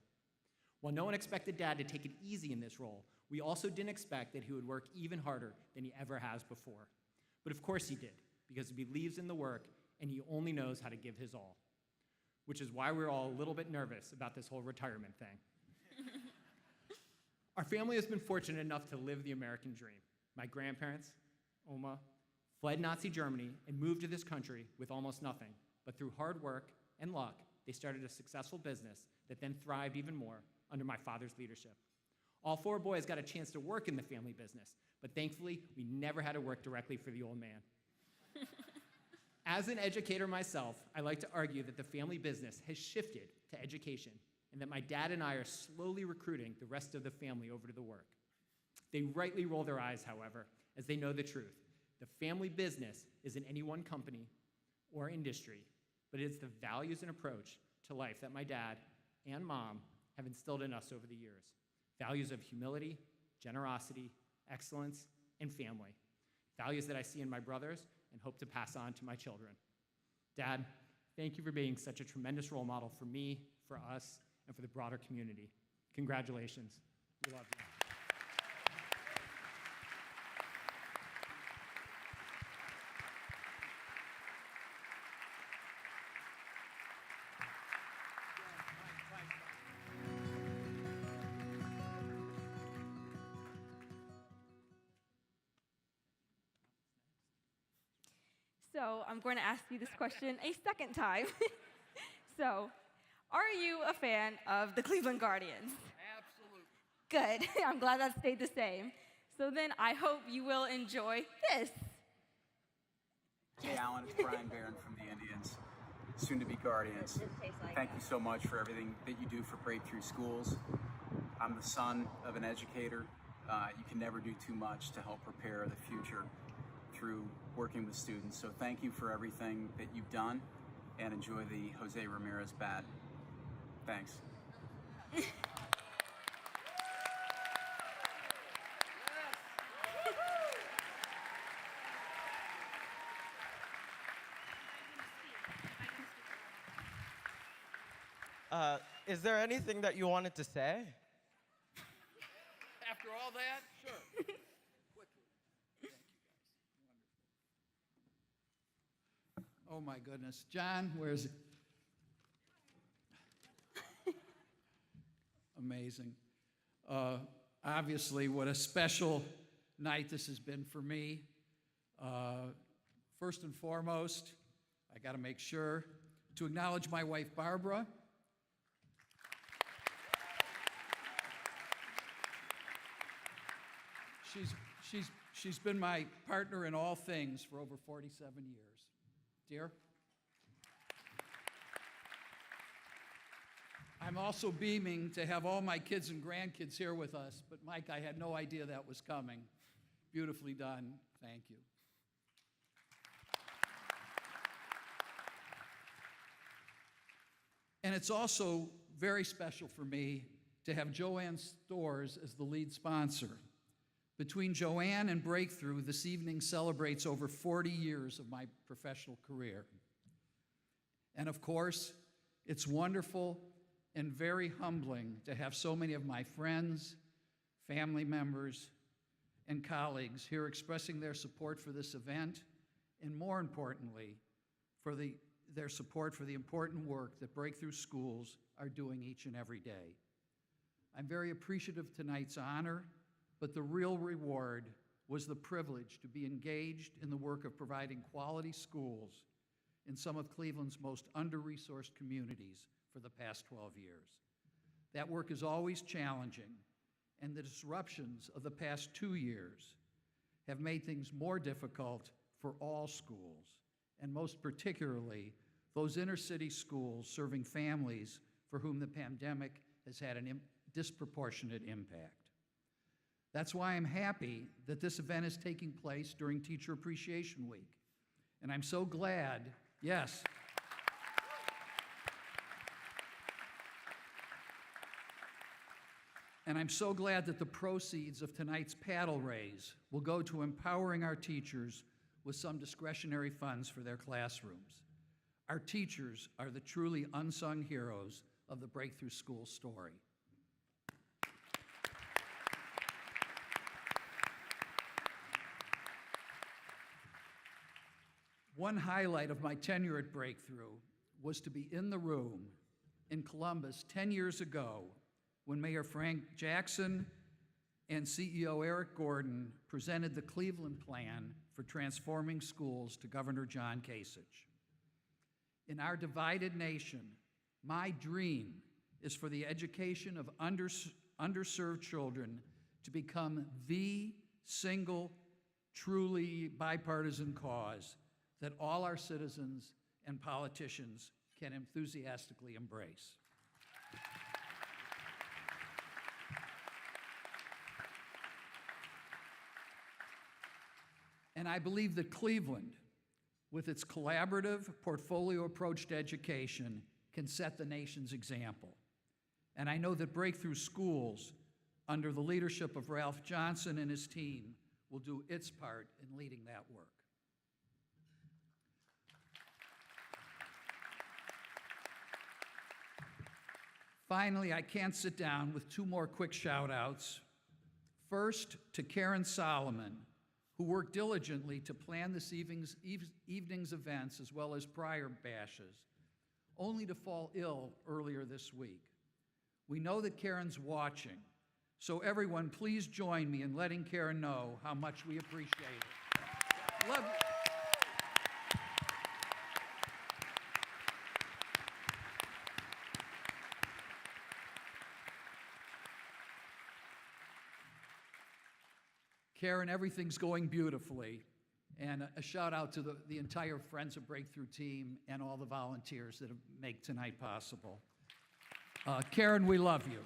While no one expected Dad to take it easy in this role, we also didn't expect that he would work even harder than he ever has before. But of course he did, because he believes in the work and he only knows how to give his all, which is why we're all a little bit nervous about this whole retirement thing. Our family has been fortunate enough to live the American dream. My grandparents, Oma, fled Nazi Germany and moved to this country with almost nothing, but through hard work and luck, they started a successful business that then thrived even more under my father's leadership. All 4 boys got a chance to work in the family business, but thankfully, we never had to work directly for the old man. As an educator myself, I like to argue that the family business has shifted to education and that my dad and I are slowly recruiting the rest of the family over to the work. They rightly roll their eyes, however, as they know the truth. The family business isn't any one company or industry, but it's the values and approach to life that my dad and mom have instilled in us over the years. Values of humility, generosity, excellence, and family. Values that I see in my brothers and hope to pass on to my children. Dad, thank you for being such a tremendous role model for me, for us, and for the broader community. Congratulations. We love you. So I'm going to ask you this question a second time. So, are you a fan of the Cleveland Guardians? Absolutely. Good. I'm glad that stayed the same. So then I hope you will enjoy this. Hey, Alan, it's Brian Barron from the Indians, soon to be Guardians. Thank you so much for everything that you do for Breakthrough Schools. I'm the son of an educator. You can never do too much to help prepare the future through working with students. So thank you for everything that you've done, and enjoy the Jose Ramirez bat. Thanks. Is there anything that you wanted to say? After all that? Sure. Oh my goodness. John, where is it? Amazing. Obviously, what a special night this has been for me. First and foremost, I got to make sure to acknowledge my wife, Barbara. She's been my partner in all things for over 47 years. Dear. I'm also beaming to have all my kids and grandkids here with us, but Mike, I had no idea that was coming. Beautifully done. Thank you. And it's also very special for me to have Joanne Stores as the lead sponsor. Between Joanne and Breakthrough, this evening celebrates over 40 years of my professional career. And of course, it's wonderful and very humbling to have so many of my friends, family members, and colleagues here expressing their support for this event, and more importantly, for their support for the important work that Breakthrough Schools are doing each and every day. I'm very appreciative of tonight's honor, but the real reward was the privilege to be engaged in the work of providing quality schools in some of Cleveland's most under-resourced communities for the past 12 years. That work is always challenging, and the disruptions of the past 2 years have made things more difficult for all schools, and most particularly those inner-city schools serving families for whom the pandemic has had a disproportionate impact. That's why I'm happy that this event is taking place during Teacher Appreciation Week. And I'm so glad, yes. And I'm so glad that the proceeds of tonight's paddle raise will go to empowering our teachers with some discretionary funds for their classrooms. Our teachers are the truly unsung heroes of the Breakthrough School story. One highlight of my tenure at Breakthrough was to be in the room in Columbus 10 years ago when Mayor Frank Jackson and CEO Eric Gordon presented the Cleveland Plan for transforming schools to Governor John Kasich. In our divided nation, my dream is for the education of underserved children to become the single, truly bipartisan cause that all our citizens and politicians can enthusiastically embrace. And I believe that Cleveland, with its collaborative portfolio approach to education, can set the nation's example. And I know that Breakthrough Schools, under the leadership of Ralph Johnson and his team, will do its part in leading that work. Finally, I can't sit down with two more quick shout-outs. First, to Karen Solomon, who worked diligently to plan this evening's events as well as prior bashes, only to fall ill earlier this week. We know that Karen's watching, so everyone please join me in letting Karen know how much we appreciate it. Love you. Karen, everything's going beautifully. And a shout out to the entire Friends of Breakthrough team and all the volunteers that make tonight possible. Karen, we love you.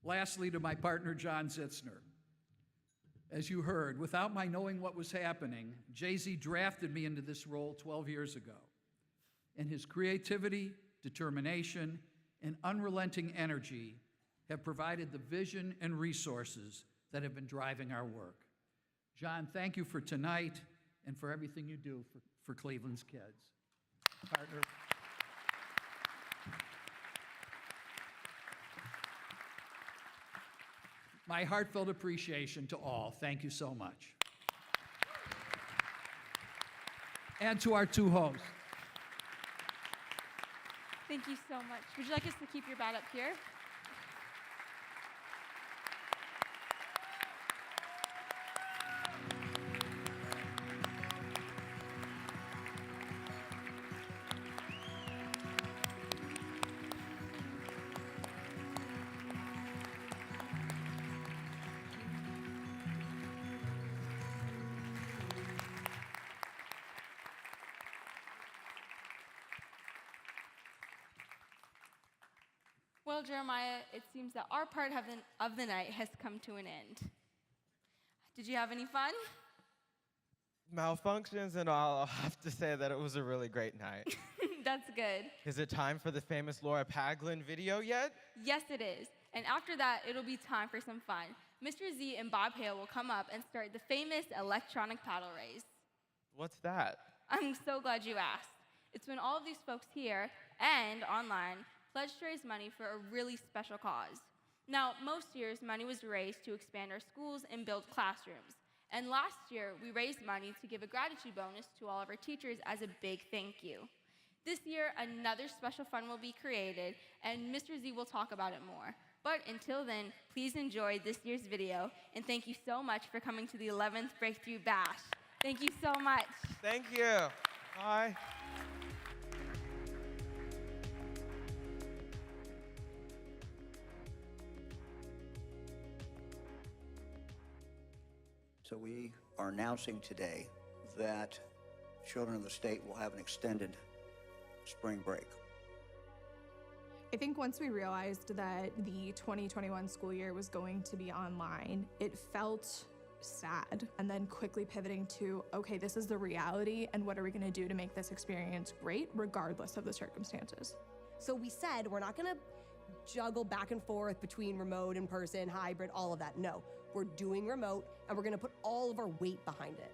Lastly, to my partner, John Zitzner. As you heard, without my knowing what was happening, Jay-Z drafted me into this role 12 years ago. And his creativity, determination, and unrelenting energy have provided the vision and resources that have been driving our work. John, thank you for tonight and for everything you do for Cleveland's kids. Partner. My heartfelt appreciation to all. Thank you so much. And to our two hosts. Thank you so much. Would you like us to keep your bat up here? Well, Jeremiah, it seems that our part of the night has come to an end. Did you have any fun? Malfunctions and all, I'll have to say that it was a really great night. That's good. Is it time for the famous Laura Paglin video yet? Yes, it is. And after that, it'll be time for some fun. Mr. Z and Bob Hale will come up and start the famous electronic paddle race. What's that? I'm so glad you asked. It's when all of these folks here and online pledged to raise money for a really special cause. Now, most years, money was raised to expand our schools and build classrooms. And last year, we raised money to give a gratitude bonus to all of our teachers as a big thank you. This year, another special fund will be created, and Mr. Z will talk about it more. But until then, please enjoy this year's video, and thank you so much for coming to the 11th Breakthrough Bash. Thank you so much. Thank you. Bye. So we are announcing today that children of the state will have an extended spring break. I think once we realized that the 2021 school year was going to be online, it felt sad. And then quickly pivoting to, okay, this is the reality, and what are we gonna do to make this experience great, regardless of the circumstances? So we said, we're not gonna juggle back and forth between remote, in-person, hybrid, all of that. No, we're doing remote, and we're gonna put all of our weight behind it.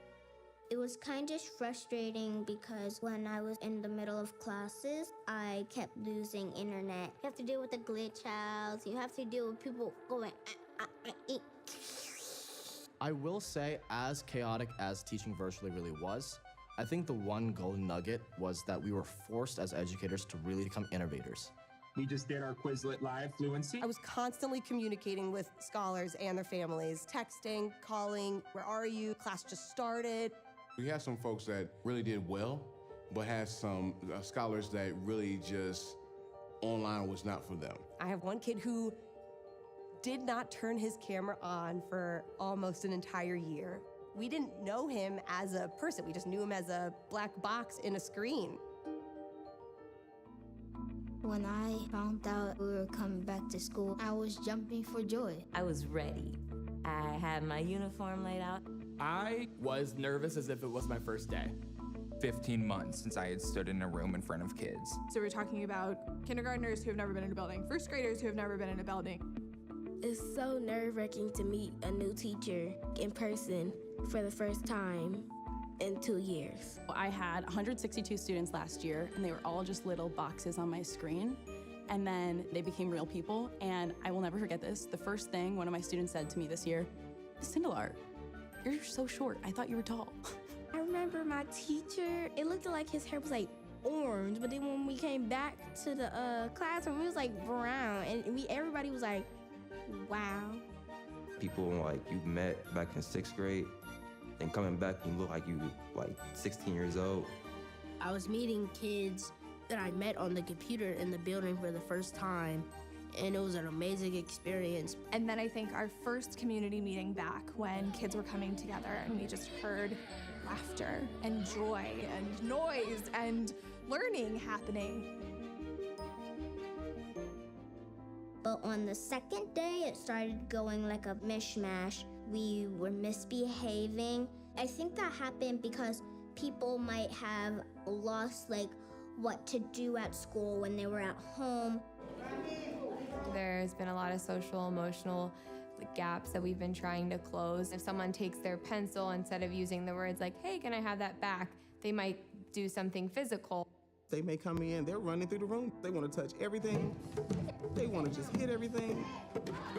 It was kind of frustrating because when I was in the middle of classes, I kept losing internet. You have to deal with the glitch outs. You have to deal with people going, I will say, as chaotic as teaching virtually really was, I think the one golden nugget was that we were forced as educators to really become innovators. We just did our Quizlet Live fluency. I was constantly communicating with scholars and their families, texting, calling, where are you? Class just started. We had some folks that really did well, but had some scholars that really just online was not for them. I have one kid who did not turn his camera on for almost an entire year. We didn't know him as a person. We just knew him as a black box in a screen. When I found out we were coming back to school, I was jumping for joy. I was ready. I had my uniform laid out. I was nervous as if it was my first day. 15 months since I had stood in a room in front of kids. So we're talking about kindergartners who have never been in a building, first graders who have never been in a building. It's so nerve-wracking to meet a new teacher in person for the first time in 2 years. I had 162 students last year, and they were all just little boxes on my screen. And then they became real people, and I will never forget this. The first thing one of my students said to me this year, Sindelar, you're so short. I thought you were tall. I remember my teacher, it looked like his hair was like orange, but then when we came back to the classroom, it was like brown, and everybody was like, wow. People like you met back in 6th grade, and coming back, you look like you like 16 years old. I was meeting kids that I met on the computer in the building for the first time, and it was an amazing experience. And then I think our first community meeting back when kids were coming together and we just heard laughter and joy and noise and learning happening. But on the second day, it started going like a mishmash. We were misbehaving. I think that happened because people might have lost like what to do at school when they were at home. There's been a lot of social, emotional gaps that we've been trying to close. If someone takes their pencil, instead of using the words like, hey, can I have that back? They might do something physical. They may come in, they're running through the room. They want to touch everything. They want to just hit everything.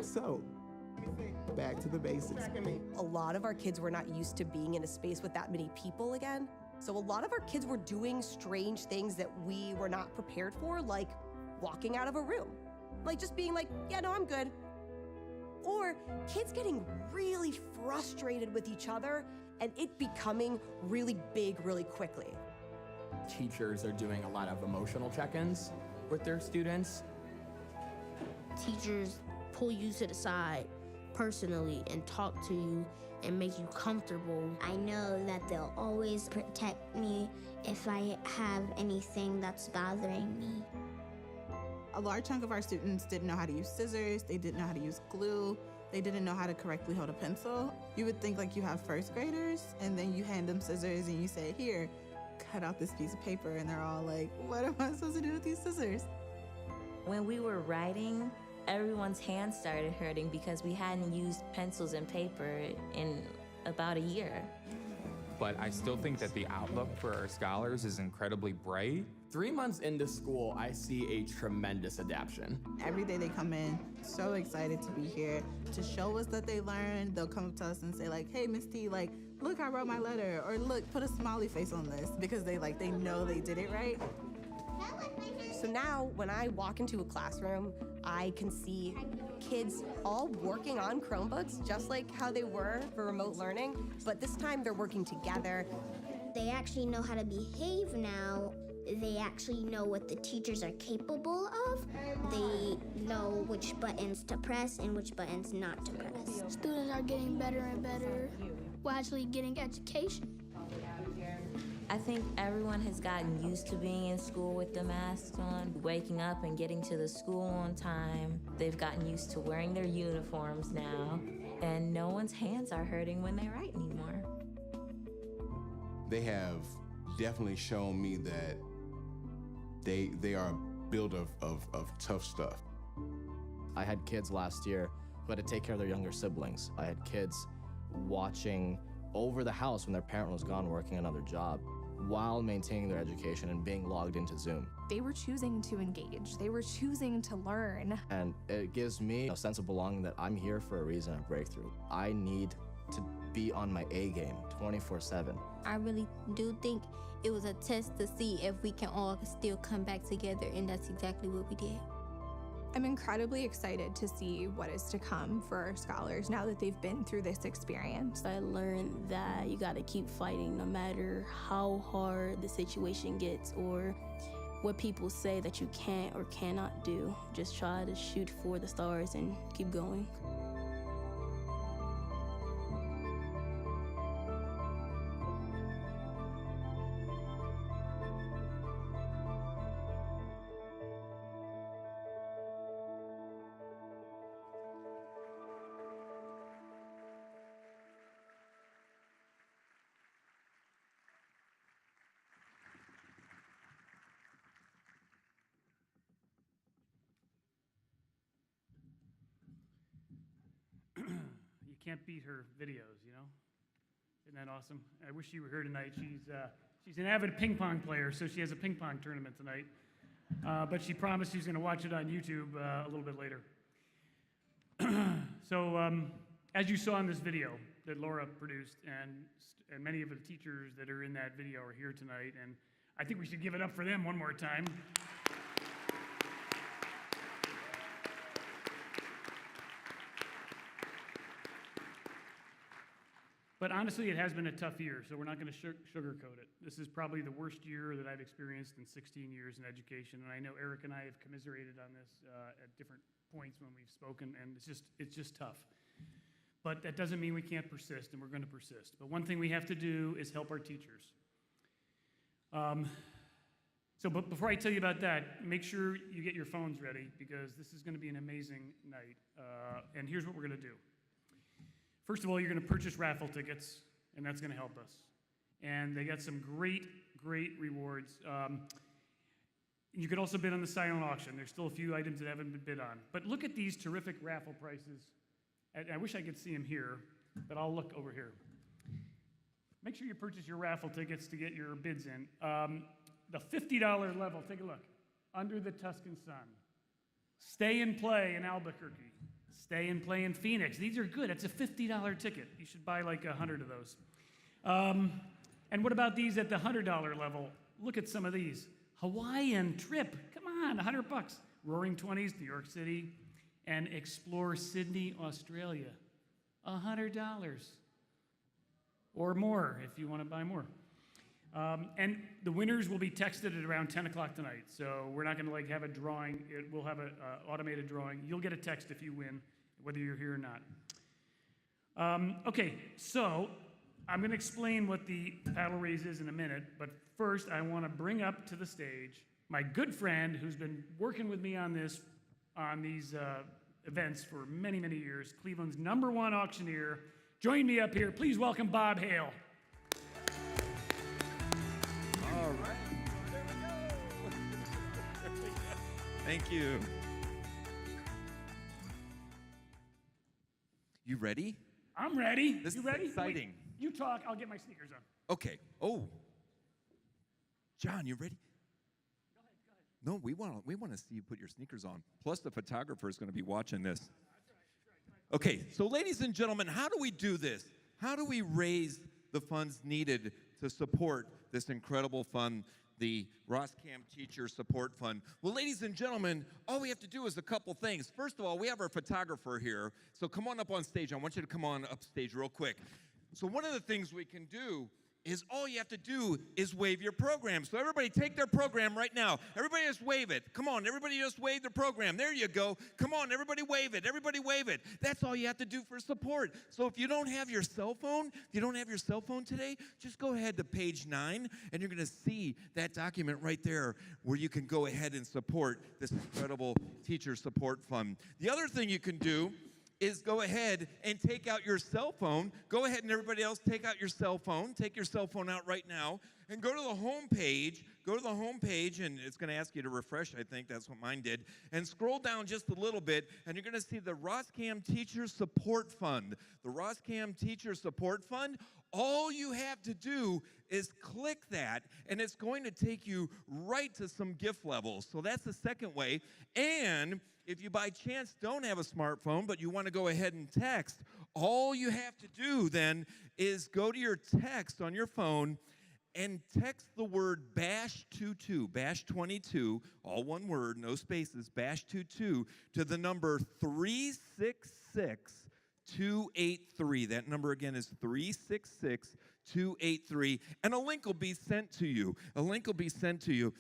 So, back to the basics. A lot of our kids were not used to being in a space with that many people again. So a lot of our kids were doing strange things that we were not prepared for, like walking out of a room. Like just being like, yeah, no, I'm good. Or kids getting really frustrated with each other and it becoming really big really quickly. Teachers are doing a lot of emotional check-ins with their students. Teachers pull you to the side personally and talk to you and make you comfortable. I know that they'll always protect me if I have anything that's bothering me. A large chunk of our students didn't know how to use scissors, they didn't know how to use glue, they didn't know how to correctly hold a pencil. You would think like you have first graders, and then you hand them scissors and you say, here, cut out this piece of paper, and they're all like, what am I supposed to do with these scissors? When we were writing, everyone's hands started hurting because we hadn't used pencils and paper in about a year. But I still think that the outlook for our scholars is incredibly bright. 3 months into school, I see a tremendous adaptation. Every day they come in, so excited to be here, to show us that they learned. They'll come up to us and say like, hey, Miss T, like, look, I wrote my letter, or look, put a smiley face on this, because they know they did it right. So now when I walk into a classroom, I can see kids all working on Chromebooks, just like how they were for remote learning, but this time they're working together. They actually know how to behave now. They actually know what the teachers are capable of. They know which buttons to press and which buttons not to press. Students are getting better and better. We're actually getting education. I think everyone has gotten used to being in school with the masks on, waking up and getting to the school on time. They've gotten used to wearing their uniforms now, and no one's hands are hurting when they write anymore. They have definitely shown me that they are built of tough stuff. I had kids last year who had to take care of their younger siblings. I had kids watching over the house when their parent was gone working another job while maintaining their education and being logged into Zoom. They were choosing to engage. They were choosing to learn. And it gives me a sense of belonging that I'm here for a reason at Breakthrough. I need to be on my A game 24/7. I really do think it was a test to see if we can all still come back together, and that's exactly what we did. I'm incredibly excited to see what is to come for our scholars now that they've been through this experience. I learned that you gotta keep fighting no matter how hard the situation gets or what people say that you can't or cannot do. Just try to shoot for the stars and keep going. You can't beat her videos, you know? Isn't that awesome? I wish she were here tonight. She's an avid ping pong player, so she has a ping pong tournament tonight. But she promised she's going to watch it on YouTube a little bit later. So, as you saw in this video that Laura produced, and many of the teachers that are in that video are here tonight, and I think we should give it up for them one more time. But honestly, it has been a tough year, so we're not going to sugarcoat it. This is probably the worst year that I've experienced in 16 years in education, and I know Eric and I have commiserated on this at different points when we've spoken, and it's just tough. But that doesn't mean we can't persist, and we're going to persist. But one thing we have to do is help our teachers. But before I tell you about that, make sure you get your phones ready, because this is going to be an amazing night. And here's what we're going to do. First of all, you're going to purchase raffle tickets, and that's going to help us. And they got some great, great rewards. You could also bid on the silent auction. There's still a few items that haven't been bid on. But look at these terrific raffle prices. I wish I could see them here, but I'll look over here. Make sure you purchase your raffle tickets to get your bids in. The $50 level, take a look. Under the Tuscan Sun. Stay and Play in Albuquerque. Stay and Play in Phoenix. These are good. It's a $50 ticket. You should buy like 100 of those. And what about these at the $100 level? Look at some of these. Hawaiian trip. Come on, $100. Roaring 20s, New York City. And Explore Sydney, Australia. $100. Or more if you want to buy more. And the winners will be texted at around 10 o'clock tonight. So we're not going to have a drawing. We'll have an automated drawing. You'll get a text if you win, whether you're here or not. Okay, so I'm going to explain what the paddle raise is in a minute. But first, I want to bring up to the stage my good friend who's been working with me on these events for many, many years, Cleveland's #1 auctioneer. Join me up here. Please welcome Bob Hale. All right. Thank you. You ready? I'm ready. This you is ready? exciting. Wait, you talk. I'll get my sneakers on. Okay. Oh. John, you ready? Go ahead. No, we want to see you put your sneakers on. Plus, the photographer is going to be watching this. Okay, so ladies and gentlemen, how do we do this? How do we raise the funds needed to support this incredible fund, the Roscam Teacher Support Fund? Well, ladies and gentlemen, all we have to do is a couple things. First of all, we have our photographer here, so come on up on stage. I want you to come on up stage real quick. So one of the things we can do is all you have to do is wave your program. So everybody take their program right now. Everybody just wave it. Come on, everybody just wave their program. There you go. Come on, everybody wave it. Everybody wave it. That's all you have to do for support. So if you don't have your cell phone, today, just go ahead to page 9, and you're going to see that document right there where you can go ahead and support this incredible teacher support fund. The other thing you can do is go ahead and take out your cell phone. Go ahead and everybody else take out your cell phone. Take your cell phone out right now and go to the home page. Go to the home page, and it's going to ask you to refresh, I think. That's what mine did. And scroll down just a little bit, and you're going to see the Roscam Teacher Support Fund. The Roscam Teacher Support Fund, all you have to do is click that, and it's going to take you right to some gift levels. So that's the second way. And if you by chance don't have a smartphone, but you want to go ahead and text, all you have to do then is go to your text on your phone and text the word BASH22, BASH22, all one word, no spaces, BASH22, to the number 366-283. That number again is 366-283, and a link will be sent to you. A link will be sent to you.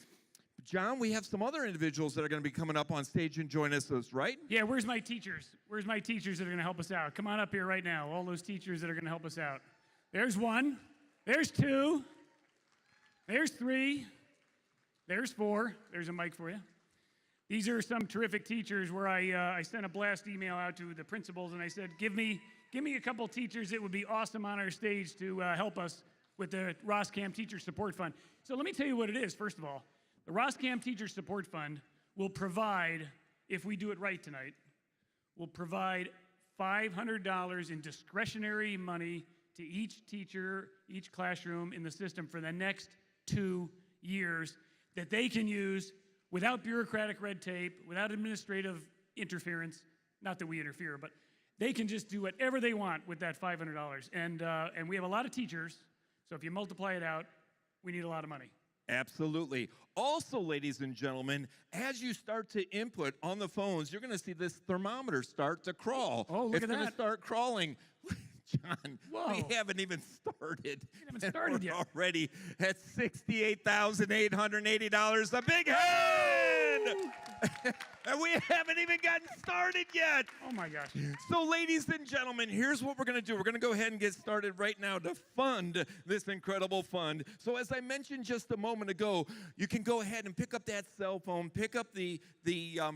John, we have some other individuals that are going to be coming up on stage and join us, right? Yeah, where's my teachers? Where's my teachers that are going to help us out? Come on up here right now, all those teachers that are going to help us out. There's 1. There's 2. There's 3. There's 4. There's a mic for you. These are some terrific teachers where I sent a blast email out to the principals, and I said, give me a couple teachers that would be awesome on our stage to help us with the Roscam Teacher Support Fund. So let me tell you what it is, first of all. The Roscam Teacher Support Fund will provide, if we do it right tonight, will provide $500 in discretionary money to each teacher, each classroom in the system for the next 2 years that they can use without bureaucratic red tape, without administrative interference. Not that we interfere, but they can just do whatever they want with that $500. And we have a lot of teachers, so if you multiply it out, we need a lot of money. Absolutely. Also, ladies and gentlemen, as you start to input on the phones, you're going to see this thermometer start to crawl. Oh, look at that. It's going to start crawling. John, Whoa. we haven't even started. We haven't started We're yet. already at $68,880. A big hand! And we haven't even gotten started yet. Oh, my gosh. So, ladies and gentlemen, here's what we're going to do. We're going to go ahead and get started right now to fund this incredible fund. So, as I mentioned just a moment ago, you can go ahead and pick up that cell phone, pick up the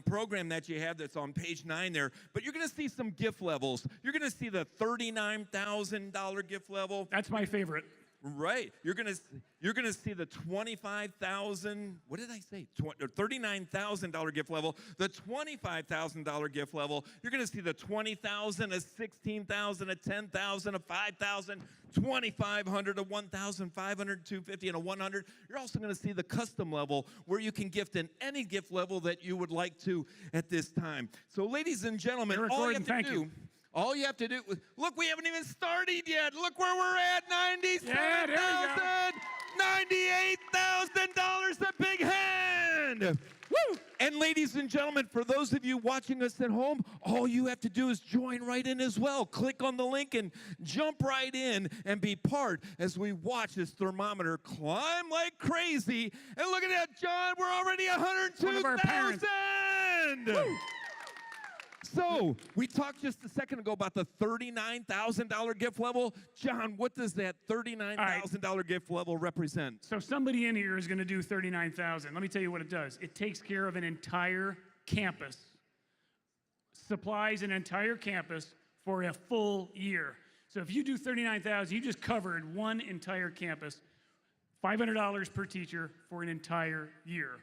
program that you have that's on page 9 there. But you're going to see some gift levels. You're going to see the $39,000 gift level. That's my favorite. Right. You're gonna see the $25,000. What did I say? $39,000 gift level. The $25,000 gift level. You're gonna see the $20,000, a $16,000, a $10,000, a $5,000, $2,500, a $1,500, $250, and a $100. You're also gonna see the custom level where you can gift in any gift level that you would like to at this time. So, ladies and gentlemen, all you have to do. All you have to do, look, we haven't even started yet. Look where we're at, $97,000, $98,000, a big hand. Woo! And ladies and gentlemen, for those of you watching us at home, all you have to do is join right in as well. Click on the link and jump right in and be part as we watch this thermometer climb like crazy. And look at that, John, we're already 102,000. So, we talked just a second ago about the $39,000 gift level. John, what does that $39,000 gift level represent? So somebody in here is going to do $39,000. Let me tell you what it does. It takes care of an entire campus, supplies an entire campus for a full year. So if you do $39,000, you just covered one entire campus, $500 per teacher for an entire year.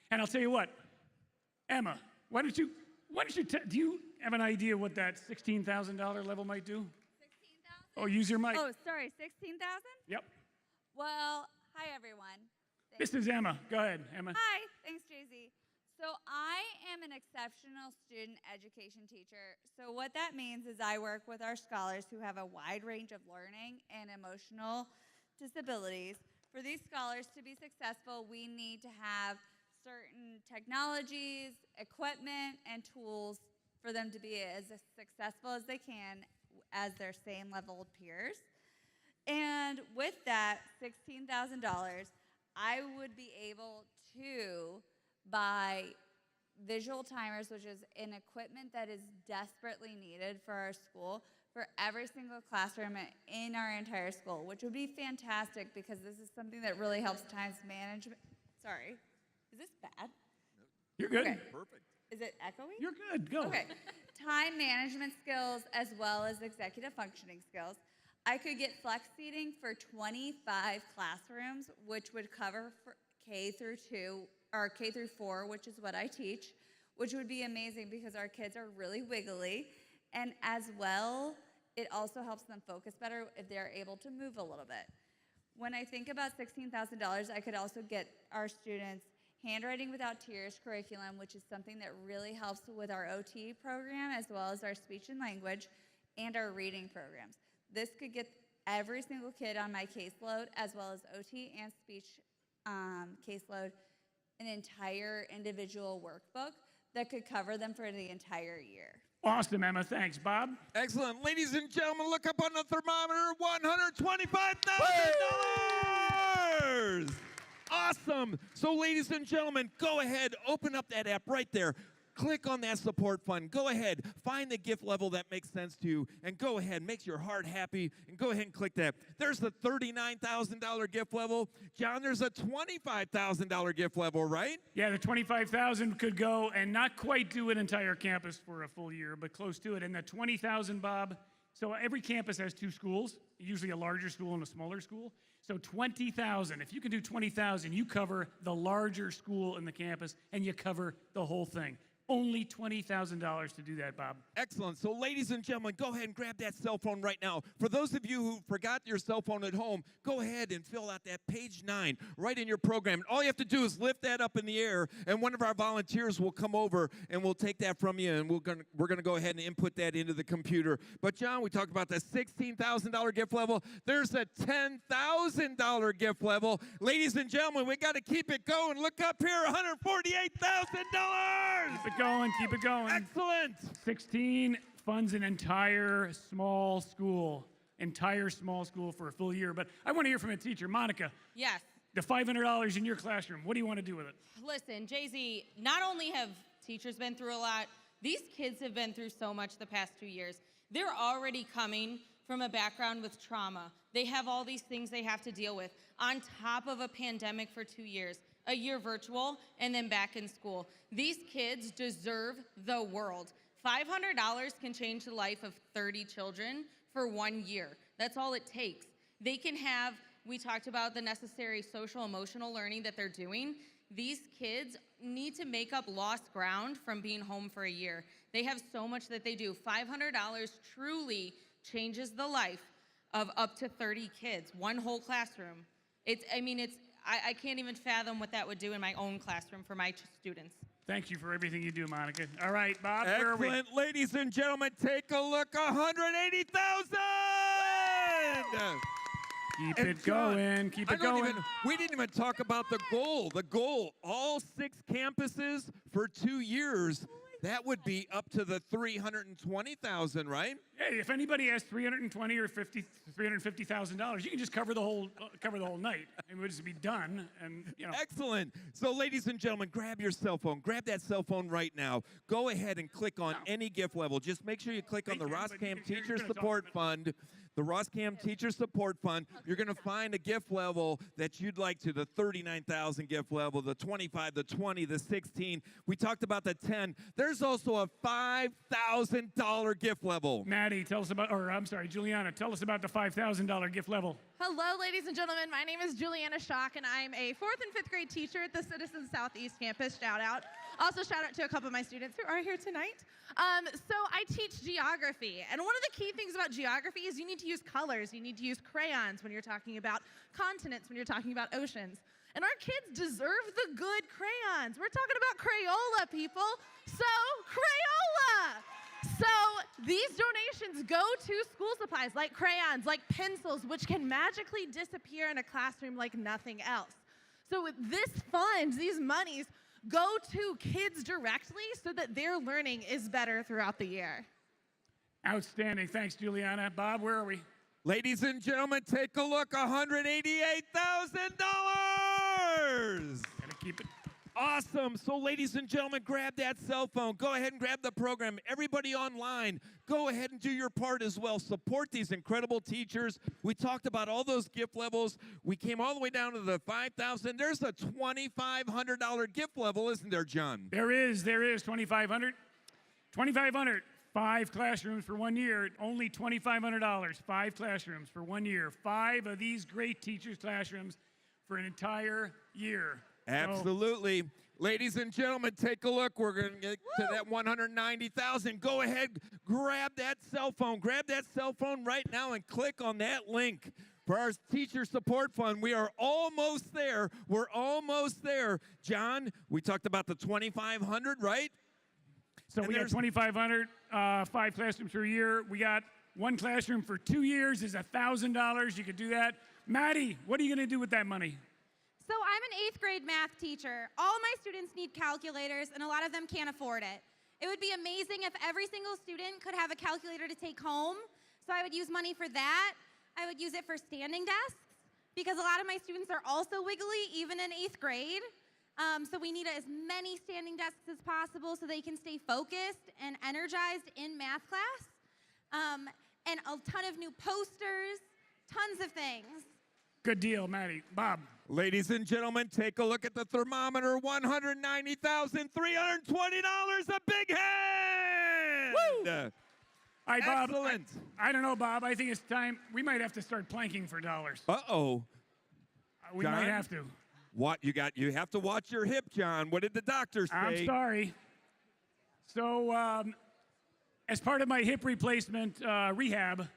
And I'll tell you what, Emma, do you have an idea what that $16,000 level might do? 16,000? Oh, use your mic. Oh, sorry, 16,000? Yep. Well, hi everyone. This is Emma. Go ahead, Emma. Hi, thanks, Jay-Z. So I am an exceptional student education teacher. So what that means is I work with our scholars who have a wide range of learning and emotional disabilities. For these scholars to be successful, we need to have certain technologies, equipment, and tools for them to be as successful as they can as their same level peers. And with that $16,000, I would be able to buy visual timers, which is an equipment that is desperately needed for our school, for every single classroom in our entire school, which would be fantastic because this is something that really helps time management. Sorry, is this bad? You're good. Okay. Perfect. Is it echoing? You're good. Go. Okay. Time management skills as well as executive functioning skills. I could get flex seating for 25 classrooms, which would cover for K through 2 or K through 4, which is what I teach, which would be amazing because our kids are really wiggly. And as well, it also helps them focus better if they're able to move a little bit. When I think about $16,000, I could also get our students Handwriting Without Tears curriculum, which is something that really helps with our OT program, as well as our speech and language and our reading programs. This could get every single kid on my caseload, as well as OT and speech caseload, an entire individual workbook that could cover them for the entire year. Awesome, Emma. Thanks, Bob. Excellent. Ladies and gentlemen, look up on the thermometer, $125,000. Awesome. So, ladies and gentlemen, go ahead, open up that app right there. Click on that support fund. Go ahead, find the gift level that makes sense to you, and go ahead, makes your heart happy, and go ahead and click that. There's the $39,000 gift level. John, there's a $25,000 gift level, right? Yeah, the $25,000 could go and not quite do an entire campus for a full year, but close to it. And the $20,000, Bob, so every campus has 2 schools, usually a larger school and a smaller school. So $20,000, if you can do $20,000, you cover the larger school in the campus, and you cover the whole thing. Only $20,000 to do that, Bob. Excellent. So, ladies and gentlemen, go ahead and grab that cell phone right now. For those of you who forgot your cell phone at home, go ahead and fill out that page 9 right in your program. All you have to do is lift that up in the air, and one of our volunteers will come over and we'll take that from you, and we're gonna go ahead and input that into the computer. But John, we talked about the $16,000 gift level. There's a $10,000 gift level. Ladies and gentlemen, we got to keep it going. Look up here, $148,000. Keep it going. Excellent. 16 funds an entire small school for a full year. But I want to hear from a teacher. Monica. Yes. The $500 in your classroom, what do you want to do with it? Listen, Jay-Z, not only have teachers been through a lot, these kids have been through so much the past 2 years. They're already coming from a background with trauma. They have all these things they have to deal with on top of a pandemic for 2 years. A year virtual, and then back in school. These kids deserve the world. $500 can change the life of 30 children for 1 year. That's all it takes. They can have, we talked about the necessary social emotional learning that they're doing. These kids need to make up lost ground from being home for a year. They have so much that they do. $500 truly changes the life of up to 30 kids, one whole classroom. I can't even fathom what that would do in my own classroom for my students. Thank you for everything you do, Monica. All right, Bob, where are we? Excellent. Ladies and gentlemen, take a look, $180,000. Keep it going. Keep it going. We didn't even talk about the goal. The goal, all 6 campuses for 2 years. That would be up to the $320,000, right? Hey, if anybody has $320,000 or $350,000, you can just cover the whole night, and we'll just be done. And Excellent. So, ladies and gentlemen, grab your cell phone. Grab that cell phone right now. Go ahead and click on any gift level. Just make sure you click on the Roscam Teacher Support Fund. The Roscam Teacher Support Fund. You're going to find a gift level that you'd like to. The $39,000 gift level, the 25, the 20, the 16. We talked about the 10. There's also a $5,000 gift level. Maddie, Juliana, tell us about the $5,000 gift level. Hello, ladies and gentlemen. My name is Juliana Schock, and I'm a 4th and 5th grade teacher at the Citizens Southeast campus. Shout out. Also, shout out to a couple of my students who are here tonight. So I teach geography, and one of the key things about geography is you need to use colors. You need to use crayons when you're talking about continents, when you're talking about oceans. And our kids deserve the good crayons. We're talking about Crayola, people. So, Crayola! So these donations go to school supplies like crayons, like pencils, which can magically disappear in a classroom like nothing else. So with this fund, these monies go to kids directly so that their learning is better throughout the year. Outstanding. Thanks, Juliana. Bob, where are we? Ladies and gentlemen, take a look, $188,000. Gotta keep it. Awesome. So, ladies and gentlemen, grab that cell phone. Go ahead and grab the program. Everybody online, go ahead and do your part as well. Support these incredible teachers. We talked about all those gift levels. We came all the way down to the $5,000. There's a $2,500 gift level, isn't there, John? There is $2,500. $2,500. 5 classrooms for 1 year, only $2,500. 5 classrooms for 1 year. 5 of these great teachers' classrooms for an entire year. Absolutely. Ladies and gentlemen, take a look. We're going to get to that $190,000. Go ahead, grab that cell phone. Grab that cell phone right now and click on that link for our Teacher Support Fund. We are almost there. We're almost there. John, we talked about the $2,500, right? So we got $2,500, 5 classrooms per year. We got 1 classroom for 2 years is $1,000. You could do that. Maddie, what are you going to do with that money? So I'm an 8th grade math teacher. All of my students need calculators, and a lot of them can't afford it. It would be amazing if every single student could have a calculator to take home. So I would use money for that. I would use it for standing desks, because a lot of my students are also wiggly, even in 8th grade. So we need as many standing desks as possible so they can stay focused and energized in math class. And a ton of new posters, tons of things. Good deal, Maddie. Bob. Ladies and gentlemen, take a look at the thermometer. $190,320. A big hand! Woo! All right, Bob. Excellent. I don't know, Bob. I think it's time. We might have to start planking for dollars. Uh-oh. We John? might have to. What you got? You have to watch your hip, John. What did the doctor say? I'm sorry. So, as part of my hip replacement rehab,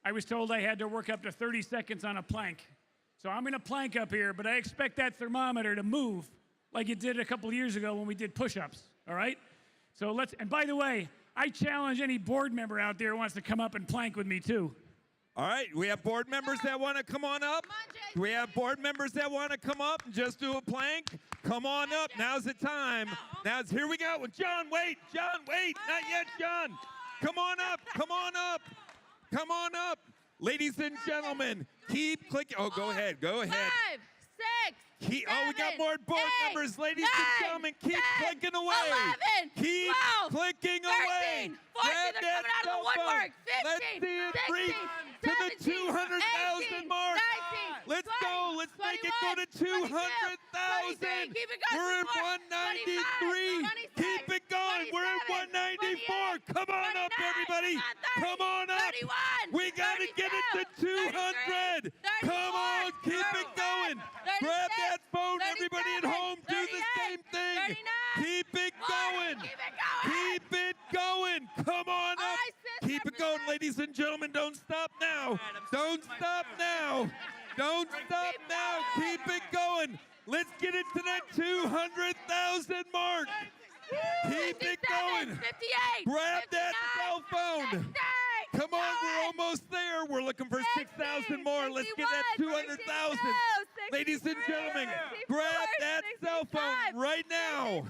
I was told I had to work up to 30 seconds on a plank. So I'm going to plank up here, but I expect that thermometer to move like it did a couple years ago when we did push-ups, all right? So let's, and by the way, I challenge any board member out there who wants to come up and plank with me too. All right, we have board members that want to come on up. We have board members that want to come up and just do a plank. Come on up. Now's the time. Here we go. John, wait. John, wait. Not yet, John. Come on up. Come on up. Come on up. Ladies and gentlemen, keep clicking. Oh, go ahead. Go ahead. 5, 6, 7, we got more board 8, members. Ladies 9, and gentlemen, keep 10, clicking away. 11, Keep 12, clicking 13, away. 14, Grab they're that coming out of the cell phone. woodwork. 15, Let's see it 16, reach to the 200,000 mark. 19, Let's 20, go. Let's make it go to 200,000. Keep it going. We're at 193. 25, 26, Keep it going. We're at 194. Come on up, everybody. Come on up. 31, We got to get it to 200. Come on. Keep it going. Grab that phone. Everybody at home, do the same thing. Keep it going. Keep it going. Come on up. Keep it going, ladies and gentlemen. Don't stop now. Don't stop now. Don't stop now. Keep it going. Let's get it to that 200,000 mark. Keep it going. 58, Grab that 59, cell phone. 60, Come on, we're almost there. We're looking for 6,000 more. Let's get that 200,000. Ladies and gentlemen, grab that cell phone right now.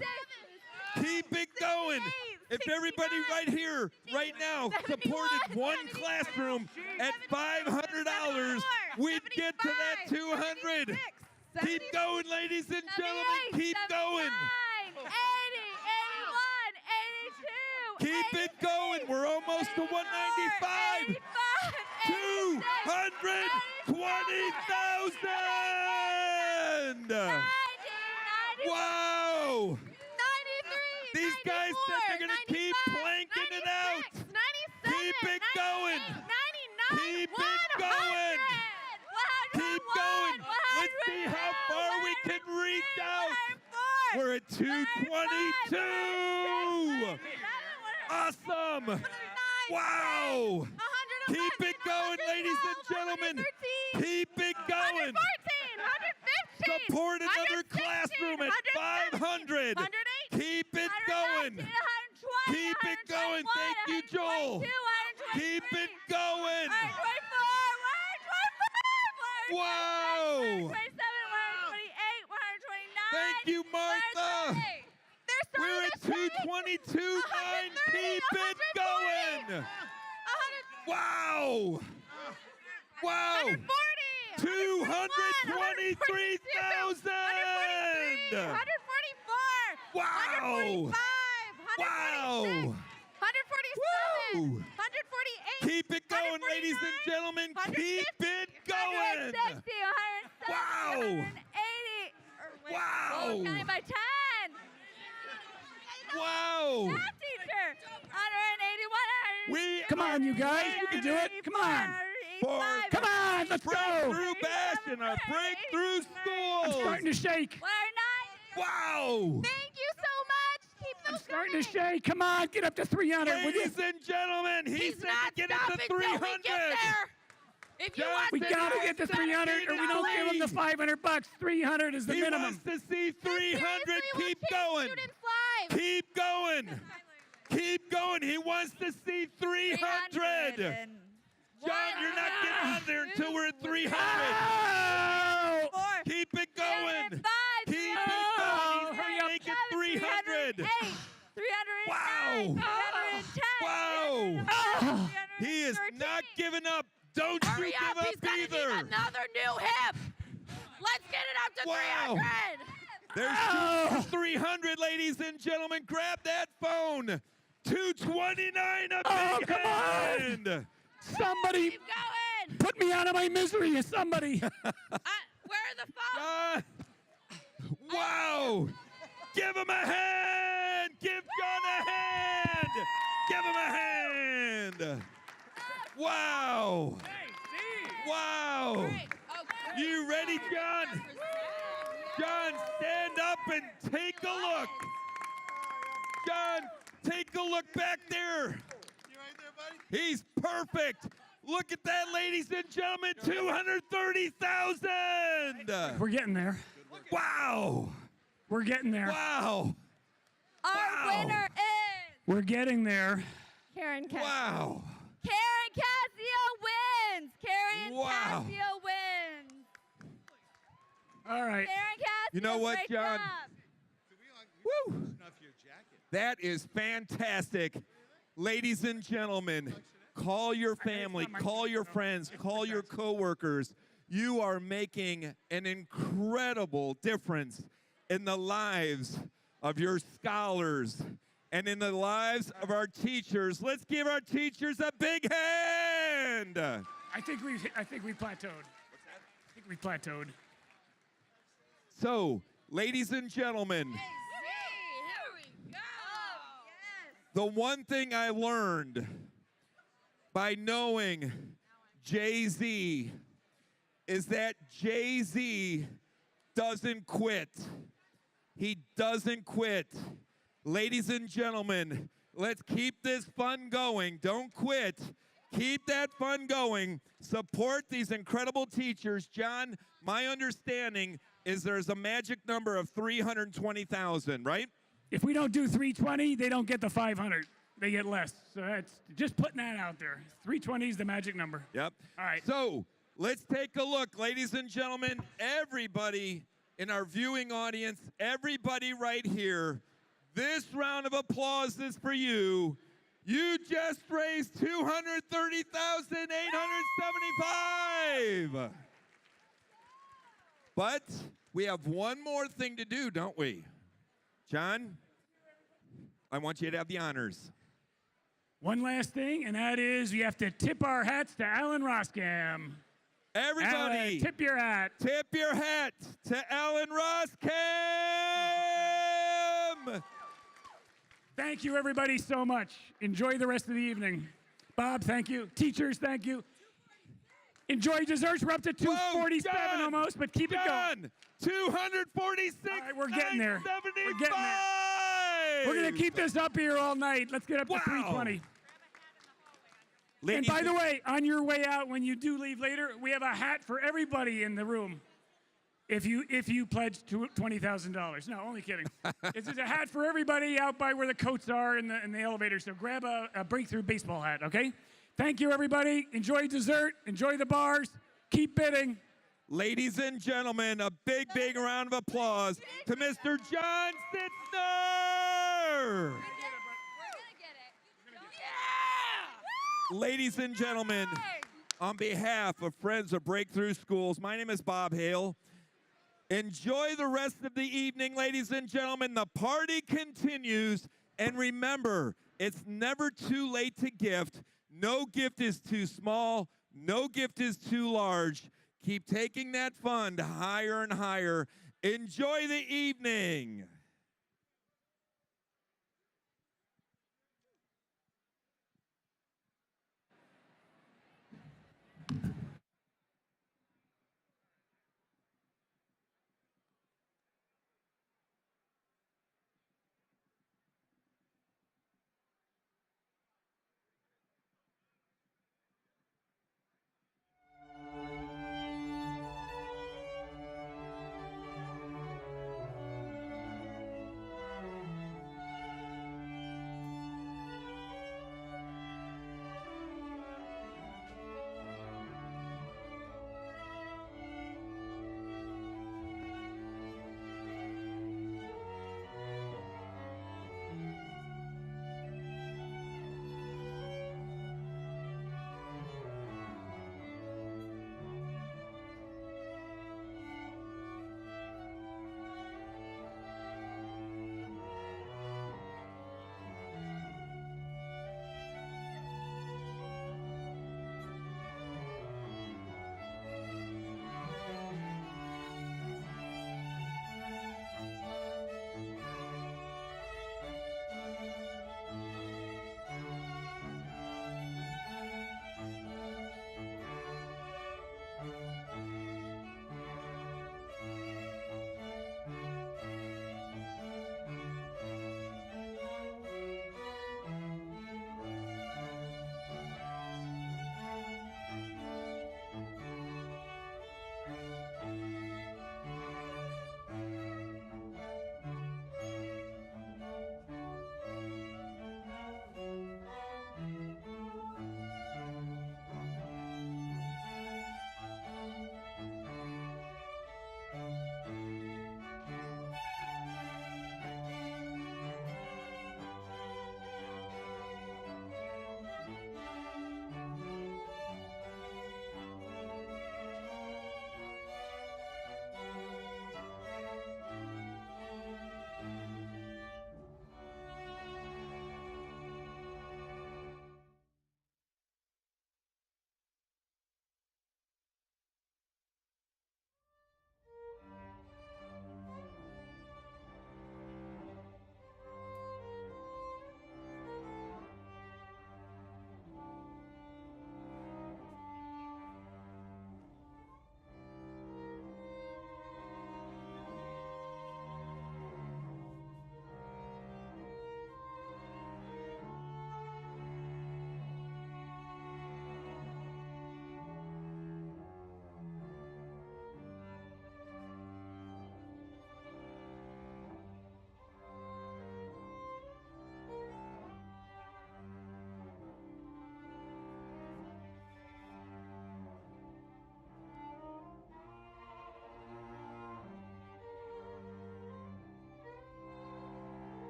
Keep it going. If everybody right here, right now, supported 1 classroom at $500, we'd get to that 200. Keep going, ladies and gentlemen. Keep going. 80, 81, 82. Keep it going. We're almost to 195. 220,000. Wow. 93, These guys said they're going to keep 95, planking it out. 97, Keep it going. 99, Keep 100, it going. 101, Keep going. Let's see how far we can reach out. We're at 222. Awesome. Wow. Keep it going, ladies and gentlemen. Keep it going. 114, 115. Support another classroom at 500. Keep it going. Keep it going. Thank you, Joel. Keep it going. Wow. 127, 128, 129. Thank you, Martha. We're at 222.9. Keep it going. Wow. Wow! 140! 223,000! 144! Wow! 145! Wow! 147! Woo! 148! Keep it going, ladies and gentlemen. Keep it going. 160, 170, Wow! 180. Wow! Oh, counting by 10. Wow! Math teacher. 180, 180. Come on, you guys. You can do it. Come on. Come on, let's go. Breakthrough bash in our breakthrough schools. I'm starting to shake. Wow! Thank you so much. Keep those Starting to shake. Come on, get up to 300. Will you? Ladies and gentlemen, he said to get up to 300. If you John want We said got to he get to was 300 or we don't give him the $500. 300 is the He minimum. wants to see 300. Keep going. students live. Keep going. Keep going. He wants to see 300. John, you're not getting out there until we're at 300. Keep it going. Keep it going. He's making 300. 309. Wow. 310. Wow. He is not giving up. Don't you Hurry give up, up he's gonna either. need another new hip. Let's get it up to Wow. 300. There's 300, ladies and gentlemen. Grab that phone. 229 a big hand. Somebody Keep going. put me out of my misery. Somebody. Where are the phones? Wow. Give him a hand. Give John a hand. Give him a hand. Wow. Wow. You ready, John? John, stand up and take a look. John, take a look back there. He's perfect. Look at that, ladies and gentlemen, 230,000. We're getting there. Wow. We're getting there. Wow. Our winner is We're getting there. Karen Casio. Wow. Karen Casio wins. Karen Wow. Casio wins. All right. Karen Casio. You know what, great John? job. Woo. That is fantastic. Ladies and gentlemen, call your family, call your friends, call your coworkers. You are making an incredible difference in the lives of your scholars and in the lives of our teachers. Let's give our teachers a big hand. I think we plateaued. I think we plateaued. So, ladies and gentlemen, the one thing I learned by knowing Jay-Z is that Jay-Z doesn't quit. He doesn't quit. Ladies and gentlemen, let's keep this fun going. Don't quit. Keep that fun going. Support these incredible teachers. John, my understanding is there's a magic number of 320,000, right? If we don't do 320, they don't get the 500. They get less. So that's just putting that out there. 320 is the magic number. Yep. All right. So let's take a look, ladies and gentlemen. Everybody in our viewing audience, everybody right here, this round of applause is for you. You just raised $230,875. But we have one more thing to do, don't we? John, I want you to have the honors. One last thing, and that is we have to tip our hats to Alan Roscam. Everybody, Alan, tip your hat. Tip your hat to Alan Roscam. Thank you, everybody, so much. Enjoy the rest of the evening. Bob, thank you. Teachers, thank you. Enjoy desserts. We're up to 247 almost, but keep it going. 246. All right, we're getting there. 975. We're getting there. We're going to keep this up here all night. Let's get up to 320. And by the way, on your way out, when you do leave later, we have a hat for everybody in the room. If you pledge $20,000. No, only kidding. It's a hat for everybody out by where the coats are in the elevator. So grab a breakthrough baseball hat, okay? Thank you, everybody. Enjoy dessert. Enjoy the bars. Keep bidding. Ladies and gentlemen, a big, big round of applause to Mr. John Sitzner. Ladies and gentlemen, On behalf of Friends of Breakthrough Schools, my name is Bob Hale. Enjoy the rest of the evening, ladies and gentlemen. The party continues. And remember, it's never too late to gift. No gift is too small. No gift is too large. Keep taking that fund higher and higher. Enjoy the evening.